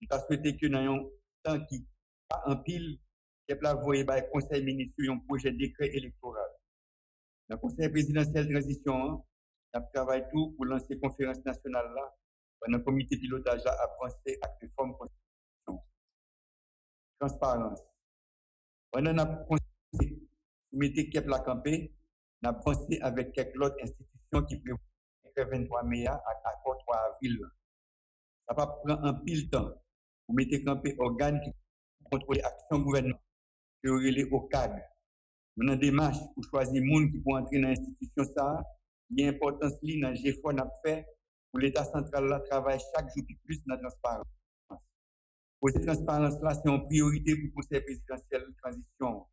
Nous avons souhaité que dans un temps qui pas en pile, Kep la voye par le conseil municipal un projet de décret électoral. Dans le conseil présidentiel de transition, nous avons travaillé tout pour lancer la conférence nationale là, pendant le comité pilotage là, avancé avec réforme de constitution. Transparence. Pendant nous avons soumis Kep la campé, nous avons avancé avec quelques autres institutions qui prévoient le 23 mai à l'accord 3 avril. Ça va prendre un pile temps pour mettre campé organes qui contrôlent l'action gouvernementale, qui ont relais au cadre. Nous avons des démarches pour choisir les gens qui vont entrer dans l'institution. Il y a une importance dans le GFO qu'on a fait pour l'État central là travaille chaque jour plus dans la transparence. Pour cette transparence-là, c'est une priorité pour le Conseil présidentiel de transition.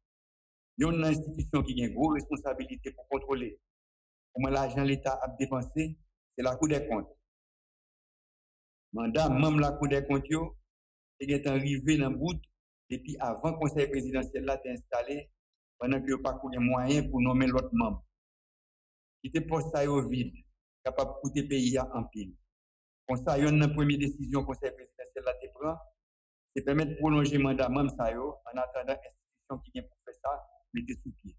Il y a une institution qui a une grosse responsabilité pour contrôler comment l'argent de l'État a dépensé, c'est la Cour des comptes. Mandat, même la Cour des comptes, est arrivé dans le bout, et puis avant le Conseil présidentiel là, est installé, pendant que n'y a pas de moyens pour nommer l'autre membre. Il était pour ça vide, capable de coûter pays en pile. Comme ça, il y a une première décision que le Conseil présidentiel là, prend, c'est permettre de prolonger le mandat même ça, en attendant l'institution qui vient pour faire ça, mettez sous pied.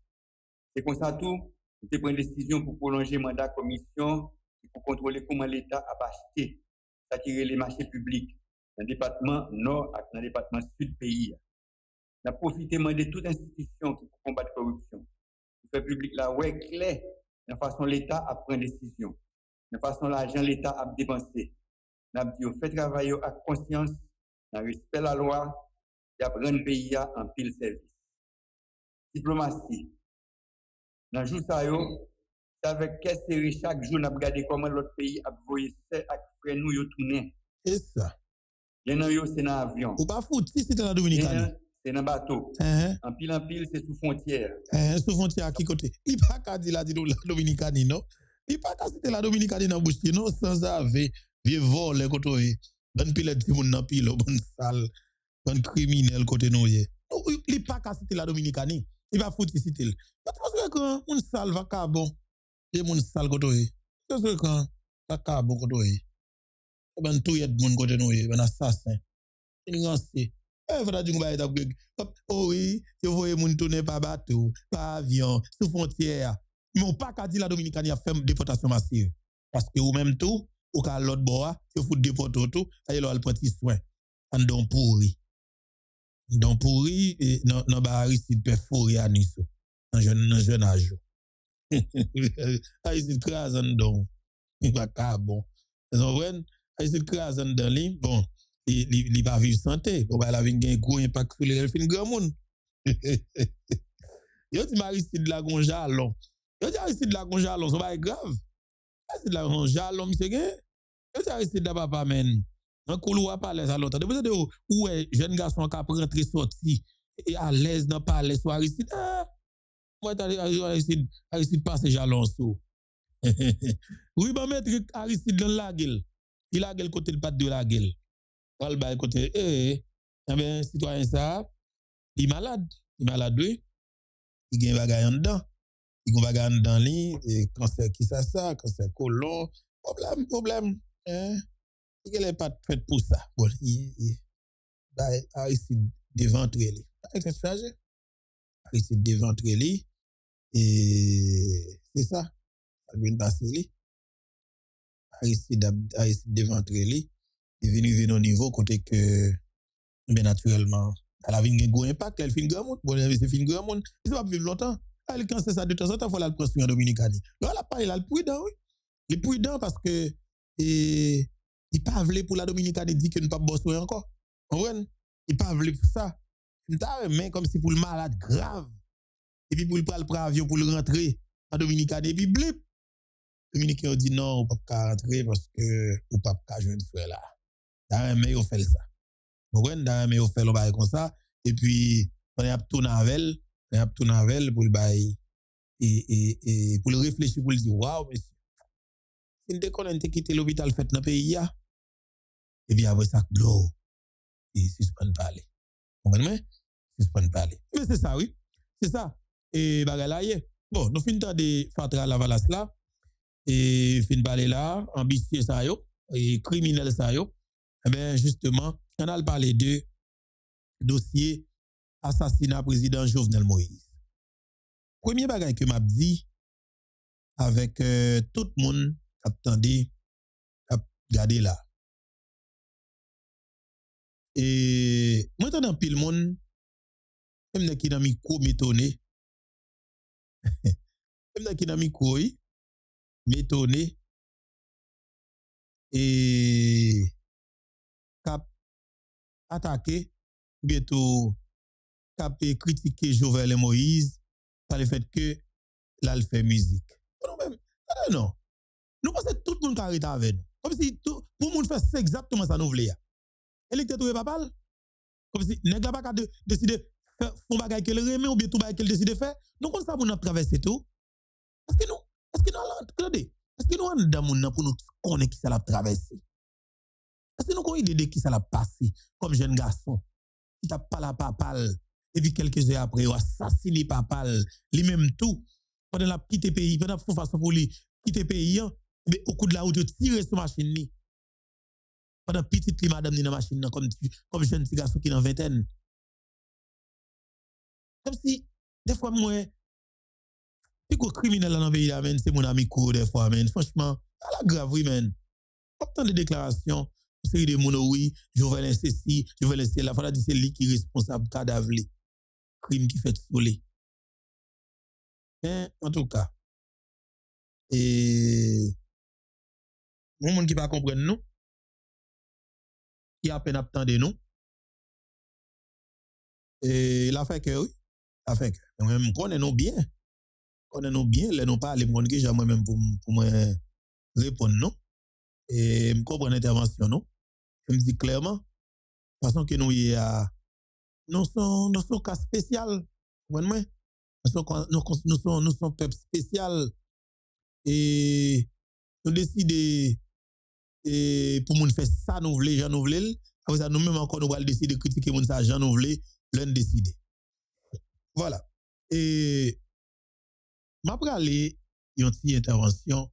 C'est comme ça tout, vous prenez une décision pour prolonger le mandat de commission, pour contrôler comment l'État a acheté, s'attirer les marchés publics dans le département nord et dans le département sud du pays. On a profité de toute institution qui peut combattre la corruption. Le fait public là, ouais, clair, de façon l'État a pris une décision, de façon l'argent l'État a dépensé. On a dit, fait travailler avec conscience, dans respect de la loi, et après un pays en pile service. Diplomatie. Dans le jour ça, c'est avec quelle série chaque jour, on a regardé comment l'autre pays a voyé ça avec frère nous, yo tourné. C'est ça. Il y en a c'est dans l'avion. Ou pas foutre, si c'est dans la Dominicane. C'est dans le bateau. En pile, c'est sous frontière. Sous frontière à qui côté? Il n'y a pas qu'à dire la Dominicane, non? Il n'y a pas qu'à citer la Dominicane dans la bouche, non? Sans avoir, vieux vol, les côtés. Bonne pile de monde dans pile, bonne sale, bonne criminel côté nous. Il n'y a pas qu'à citer la Dominicane. Il va foutre citer. Parce que mon sale va carbon. Et mon sale côté. Parce que quand va carbon côté. Ben tout y a de monde côté nous, ben assassin. Il est oh oui, vous voyez moun tourner par bateau, par avion, sous frontière. Mais on pas qu'à dire la Dominicane a fait déportation massive. Parce que ou même tout, ou qu'à l'autre bois, vous faut déporter tout, et là, le petit soin. En don pourri. Don pourri, et non, bah, ici, perforé à Nice. En jeune âge. Ici, crase en don. Il va carbon. Vous comprenez? Ici, crase en don, bon. Il va vivre santé. On va la vivre un gros impact sur les films grand monde. Yo ti Aristide Lagon-Jalon. Yo ti Aristide Lagon-Jalon, ça va être grave. Aristide Lagon-Jalon, monsieur gen. Yo ti Aristide la papa men. Un couloir parler ça l'autre. Vous êtes où est jeune garçon qui a rentré sorti à l'aise dans parler sur Aristide. Moi, Aristide passe jalon sous. Oui, bah, maître Aristide dans la gueule. Il a gueule côté le pat de la gueule. Il va côté, ben, citoyen ça, il est malade. Il est malade, oui. Il a un bagage en dedans. Il a un bagage en dedans, lui, cancer qui ça, cancer colon. Problème. Il n'est pas fait pour ça. Bon, Aristide déventre lui. Aristide chargé. Aristide déventre lui. Et c'est ça. Ça vient de passer lui. Aristide déventre lui. Il est venu au niveau côté que, bien naturellement, elle a un gros impact, elle fait une grand monde. Bon, c'est fin grand monde. Il ne va pas vivre longtemps. Elle, quand c'est ça de temps en temps, il faut la construire en Dominicanie. Là, elle a pas, il a le prudent, oui. Il est prudent parce que, il pas voulu pour la Dominicanie dit que ne pas bosser encore. Vous comprenez? Il pas voulu pour ça. Mais comme si pour le malade grave. Et puis pour le prendre avion pour le rentrer en Dominicanie. Et puis blip. Les Dominicains ont dit non, on ne peut pas rentrer parce que on ne peut pas jouer une frère là. Mais on fait ça. Vous comprenez? Mais on fait le bail comme ça. Et puis, on a tourné avec elle pour le bail. Et pour le réfléchir, pour le dire, waouh, monsieur. Si on a quitté l'hôpital fait dans le pays, et bien après ça, l'eau, il suspend parler. Vous comprenez? Suspend parler. Mais c'est ça, oui. C'est ça. Et bagalaye. Bon, nous finissons de Fatra Lavalas là. Et fin parler là, ambitieux ça yo, et criminel ça yo. Eh bien, justement, on a parlé de dossier assassinat président Jovenel Moïse. Premier bagage que m'a dit avec tout le monde qui attendait, qui regardé là. Et moi, dans pile monde, même qui dans micro m'étonné. Même qui dans micro m'étonné. Et cap attaqué, bientôt cap critiquer Jovenel Moïse par le fait que là il fait musique. Non. Nous pensons que tout le monde qui arrête avec nous. Comme si tout le monde fait exactement ça nous voulons. Elle était tout pas mal. Comme si nèg la pas décider faire font bagay qu'elle remet ou bien tout bagay qu'elle décide de faire. Nous comme ça pour nous traverser tout. Est-ce que nous en dans moun pour nous connaître qui ça l'a traversé? Est-ce que nous avons une idée de qui ça l'a passé comme jeune garçon qui t'a pas la papal et puis quelques heures après il a assassiné papal lui-même tout pendant la quitté pays pendant font façon pour lui quitter pays mais au coup de la route tirer sur machine ni pendant petite li madame ni dans machine comme jeune petit garçon qui dans vingtaine comme si des fois moi puis quoi criminel dans le pays là c'est mon ami court des fois men franchement à la grave oui men autant de déclarations série de mono oui Jovenel ceci Jovenel c'est la fala dit c'est lui qui est responsable cadavre crime qui fait soler mais en tout cas et mon monde qui pas comprendre nous qui a peine attendre nous et la fait que oui la fait que même connaissons bien les nous parler mon que j'ai moi même pour moi répondre non et me comprendre l'intervention non je me dis clairement façon que nous y a nous sommes cas spécial moi nous sommes peuple spécial et nous décider et pour nous faire ça nous voulons Jean nous voulons après ça nous même encore nous allons décider de critiquer mon ça Jean nous voulons l'un décider voilà et m'a parlé une petite intervention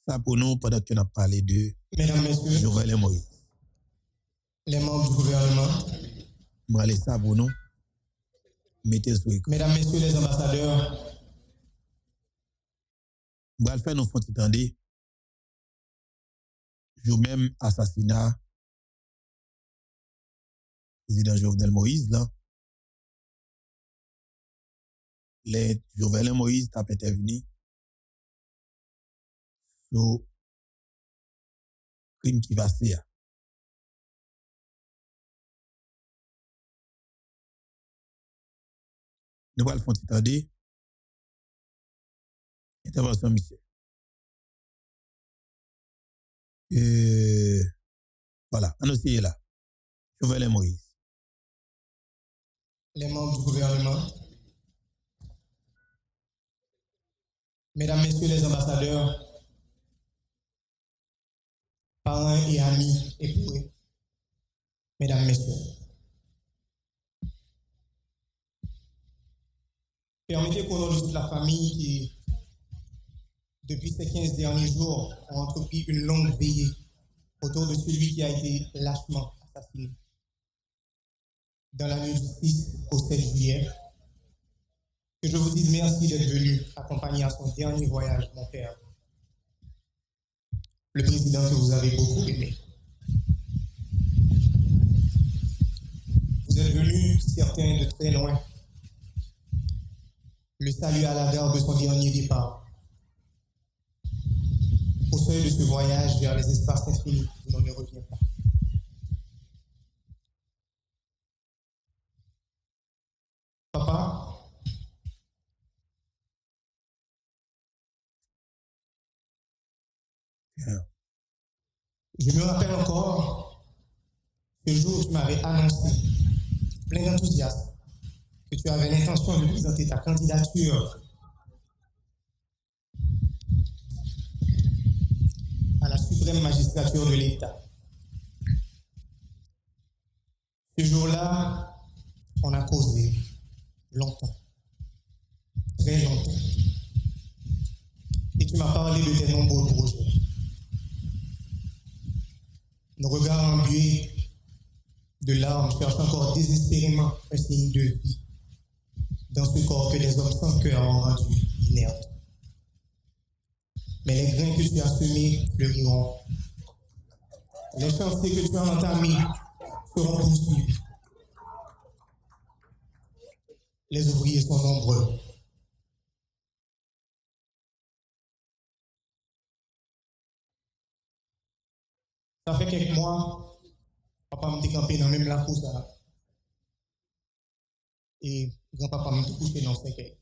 ça pour nous pendant que nous avons parlé de Mesdames, Messieurs, Jovenel Moïse les membres du gouvernement, m'a parlé ça pour nous mettez sur écran Mesdames, Messieurs les ambassadeurs, m'a faire nous font entendre jour même assassinat président Jovenel Moïse là les Jovenel Moïse t'a intervenu sur crime qui va se faire. Nous allons faire entendre intervention monsieur. Et voilà, on est là. Jovenel Moïse. les membres du gouvernement, mesdames, messieurs les ambassadeurs, parents et amis époux, mesdames, messieurs. Permettez qu'au nom de toute la famille qui, depuis ces 15 derniers jours, ont entrepris une longue veillée autour de celui qui a été lâchement assassiné dans la nuit du 6 au 7 juillet, que je vous dise merci d'être venu accompagner à son dernier voyage, mon père, le président que vous avez beaucoup aimé. Vous êtes venus, certains de très loin, le saluer à la gare de son dernier départ. Au seuil de ce voyage vers les espaces infinis où l'on ne revient pas. Papa, je me rappelle encore ce jour où tu m'avais annoncé, plein d'enthousiasme, que tu avais l'intention de présenter ta candidature à la suprême magistrature de l'État. Ce jour-là, on a causé longtemps, très longtemps. Et tu m'as parlé de tes nombreux projets. Nos regards embués de larmes cherchent encore désespérément un signe de vie dans ce corps que les hommes sans cœur ont rendu inerte. Mais les grains que tu as semés fleuriront. Les chantiers que tu as entamés seront poursuivis. Les ouvriers sont nombreux. Ça fait quelques mois, papa m'a campé dans même la course là. Et grand-papa m'a couché dans 5 heures.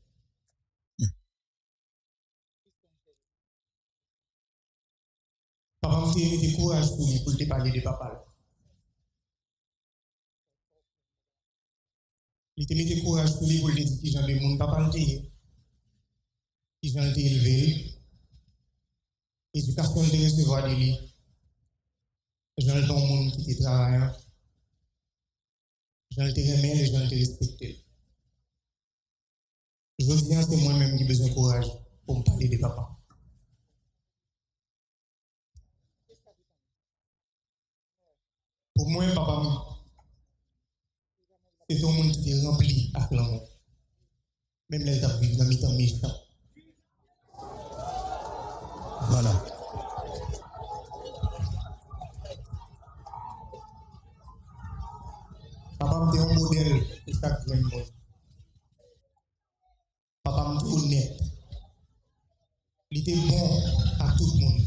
Papa m'a dit courage pour te parler de papa. Il te mis courage pour lui pour te dire qui j'en ai mon papa le dit. Qui j'en ai élevé. Éducation de recevoir de lui. J'en ai ton monde qui te travaille. J'en ai remis et j'en ai respecté. Je veux bien, c'est moi-même qui ai besoin de courage pour me parler de papa. Pour moi, papa, c'est ton monde qui est rempli à l'amour. Même les gens vivent dans mes temps méchants. Voilà. Papa, c'est un modèle pour chaque jeune monde. Papa, c'est honnête. Il était bon à tout le monde.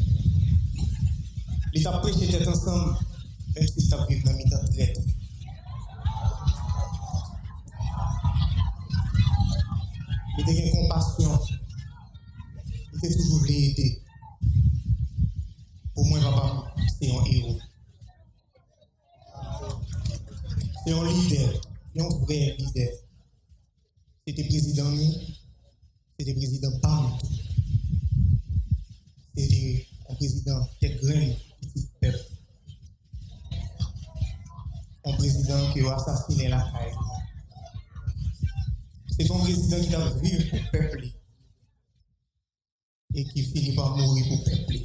Il t'a prêché d'être ensemble, même si tu as vécu dans mes temps traite. Il était une compassion. Il était toujours voulu aider. Pour moi, papa, c'est un héros. C'est un leader, un vrai leader. C'était président nous, c'était président pas nous. C'était un président tête graine, petit peuple. Un président qui a assassiné la caille. C'est un président qui a vécu pour le peuple et qui finit par mourir pour le peuple.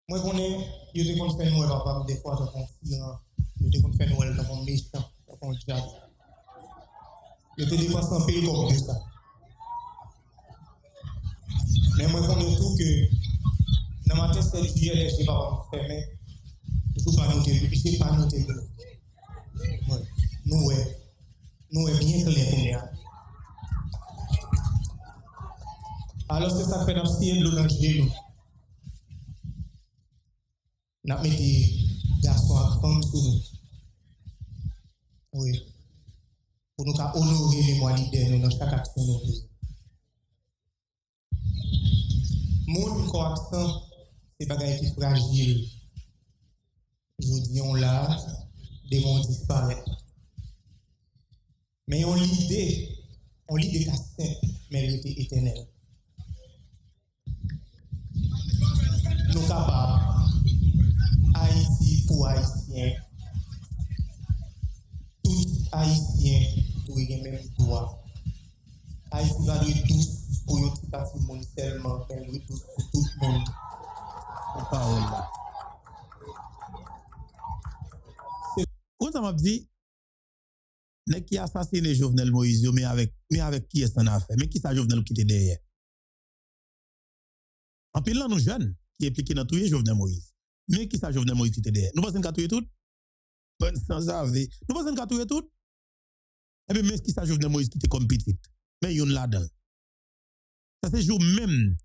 Moi, je connais, je te compte faire Noël, papa, des fois, dans mon tyran, je te compte faire Noël dans mon méchant, dans mon diable. Je te dépense un peu comme ça. Mais moi, je connais tout que, dans ma tête, c'est le juillet, je ne sais pas comment faire, mais je ne peux pas noter, je ne sais pas noter. Nous, est bien clair pour nous. Alors, c'est ça que fait dans le ciel, dans le genou. Nous avons mis des garçons à femmes sur nous. Oui. Pour nous honorer les mois leaders dans chaque action nous faisons. Mon corps accent, c'est des bagages qui fragile. je dis on là, des mondes disparaître. Mais on lit des cas simples, mais elle était éternelle. Nous capables, Haïti pour Haïtien, tout Haïtien pour les mêmes droits. Haïti va être douce pour un petit parti monde seulement, mais elle est douce pour tout le monde. Parole là. Quand ça m'a dit, n'est qui a assassiné Jovenel Moïse, mais avec qui est-ce qu'on a fait? Mais qui ça Jovenel qui était derrière? En pile là, nous jeunes, qui est impliqué dans tout Jovenel Moïse. Mais qui ça Jovenel Moïse qui était derrière? Nous pensons qu'à tout et tout? Bon, sans avis. Nous pensons qu'à tout et tout? Et bien, mais qui ça Jovenel Moïse qui était comme petite? Mais il y en a là-dedans. Ça c'est jour même,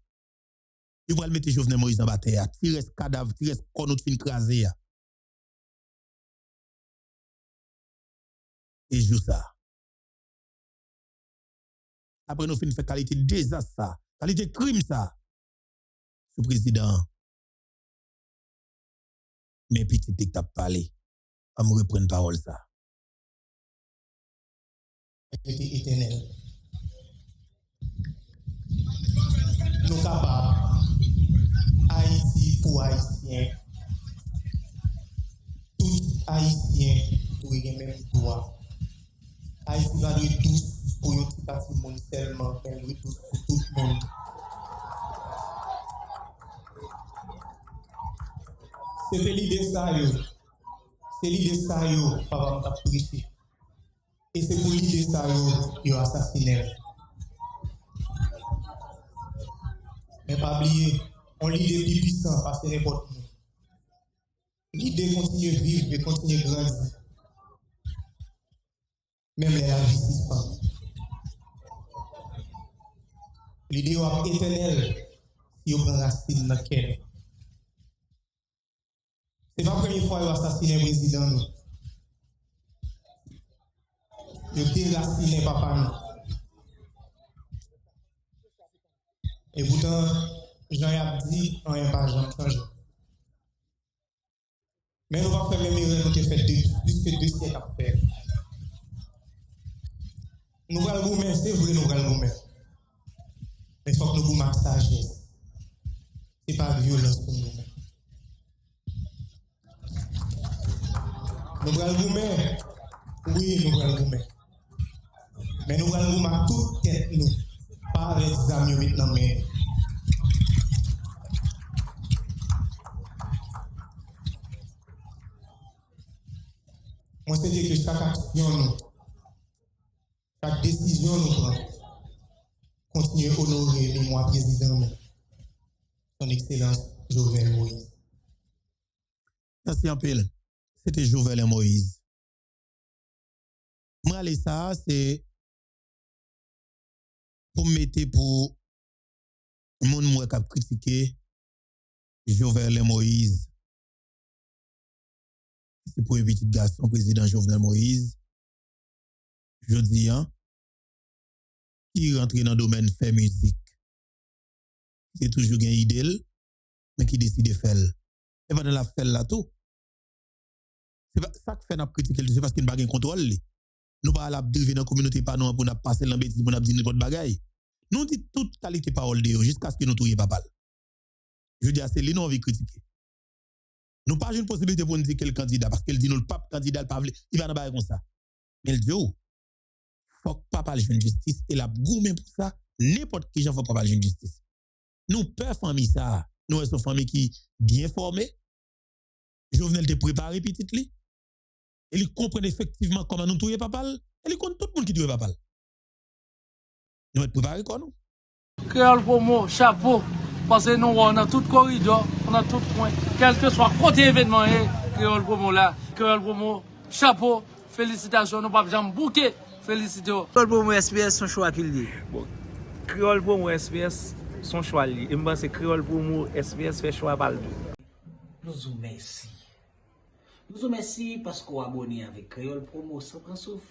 il va le mettre Jovenel Moïse dans la bataille. Il reste cadavre, il reste corps fin crasé. Et joue ça. Après, nous finissons faire qualité désastre ça, qualité crime ça. Le président, mes petits t'as parlé, on me reprendre parole ça. Elle était éternelle. Nous capables, Haïti pour Haïtien, tout Haïtien pour les mêmes droits. Haïti va être douce pour un petit parti monde seulement, mais elle est douce pour tout le monde. C'est l'idée ça, c'est l'idée ça, papa m'a prêché. Et c'est pour l'idée ça, yo assassiné. Mais pas oublier, on l'idée plus puissant parce que n'importe où. L'idée continue à vivre et continue à grandir. Même la justice pas. L'idée est éternelle si on prend racine dans le cœur. C'est pas la première fois qu'il a assassiné le président. Il a déraciné papa. Et pourtant, Jean a dit, on n'a pas jamais changé. Mais nous va faire même erreur, nous avons fait plus que 2 siècles à faire. Nous allons vous mettre, c'est vrai, nous allons vous mettre. Mais il faut que nous vous marquons sagesse. Ce n'est pas violence pour nous. Nous allons vous mettre. Oui, nous allons vous mettre. Mais nous allons vous mettre toute tête, nous. Pas avec des amis maintenant, mais. Moi, c'est dire que chaque action, chaque décision, nous prenons, continue à honorer le moi président, son Excellence Jovenel Moïse. Merci un peu. C'était Jovenel Moïse. Moi, ça, c'est pour mettre pour le monde qui a critiqué Jovenel Moïse. C'est pour un petit garçon, président Jovenel Moïse. Je dis, qui rentre dans le domaine fait musique. C'est toujours une idée, mais qui décide de faire. Et pas dans la faire là tout. C'est pas ça que fait nous critiquer, c'est parce qu'il n'y a pas de contrôle. Nous pas la driver dans la communauté pas nous pour nous passer dans bêtise pour nous dire n'importe bagaille. Nous dit toute qualité parole de jusqu'à ce que nous trouvions pas mal. Je dis c'est lui nous envie critiquer. Nous pas une possibilité pour nous dire quel candidat parce qu'elle dit nous le pape candidat le pas il va dans bail comme ça. Mais elle dit faut pas parler de justice et la gourmet pour ça n'importe qui j'en faut pas parler de justice. Nous peur famille ça, nous sommes famille qui bien formée. Jovenel te préparé petit li. Et il comprend effectivement comment nous touyer papa et il connaît tout le monde qui touye papa. Nous être préparé quoi nous. Créole Promo, chapeau, parce que nous on a tout corridor, on a tout point, quel que soit côté événement Créole Promo là, Créole Promo, chapeau, félicitations, nous pas jamais bouquet, félicitations. Créole Promo SPS son choix qu'il dit. Bon, Créole Promo SPS son choix li. Et moi c'est Créole Promo SPS fait choix par le deux. Nous vous merci. Nous vous merci parce qu'on a abonné avec Créole Promo sans prendre souffle.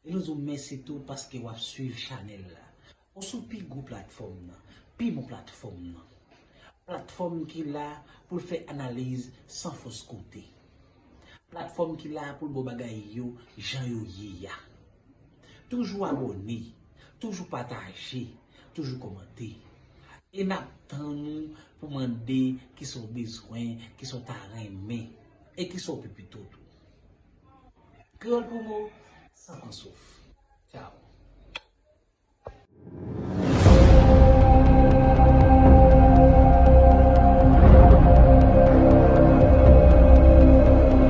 Et nous vous merci tout parce que vous avez suivi Chanel là. On sous pi gros plateforme, pi mon plateforme qui là pour faire analyse sans fausse côté. plateforme qui là pour le bagay yo, Jean yo ya. Toujours abonné, toujours partagé, toujours commenté. Et n'attend nous pour demander qui sont besoins, qui sont aimés et qui sont plus tout. Créole pour moi, sans en souffle. Ciao.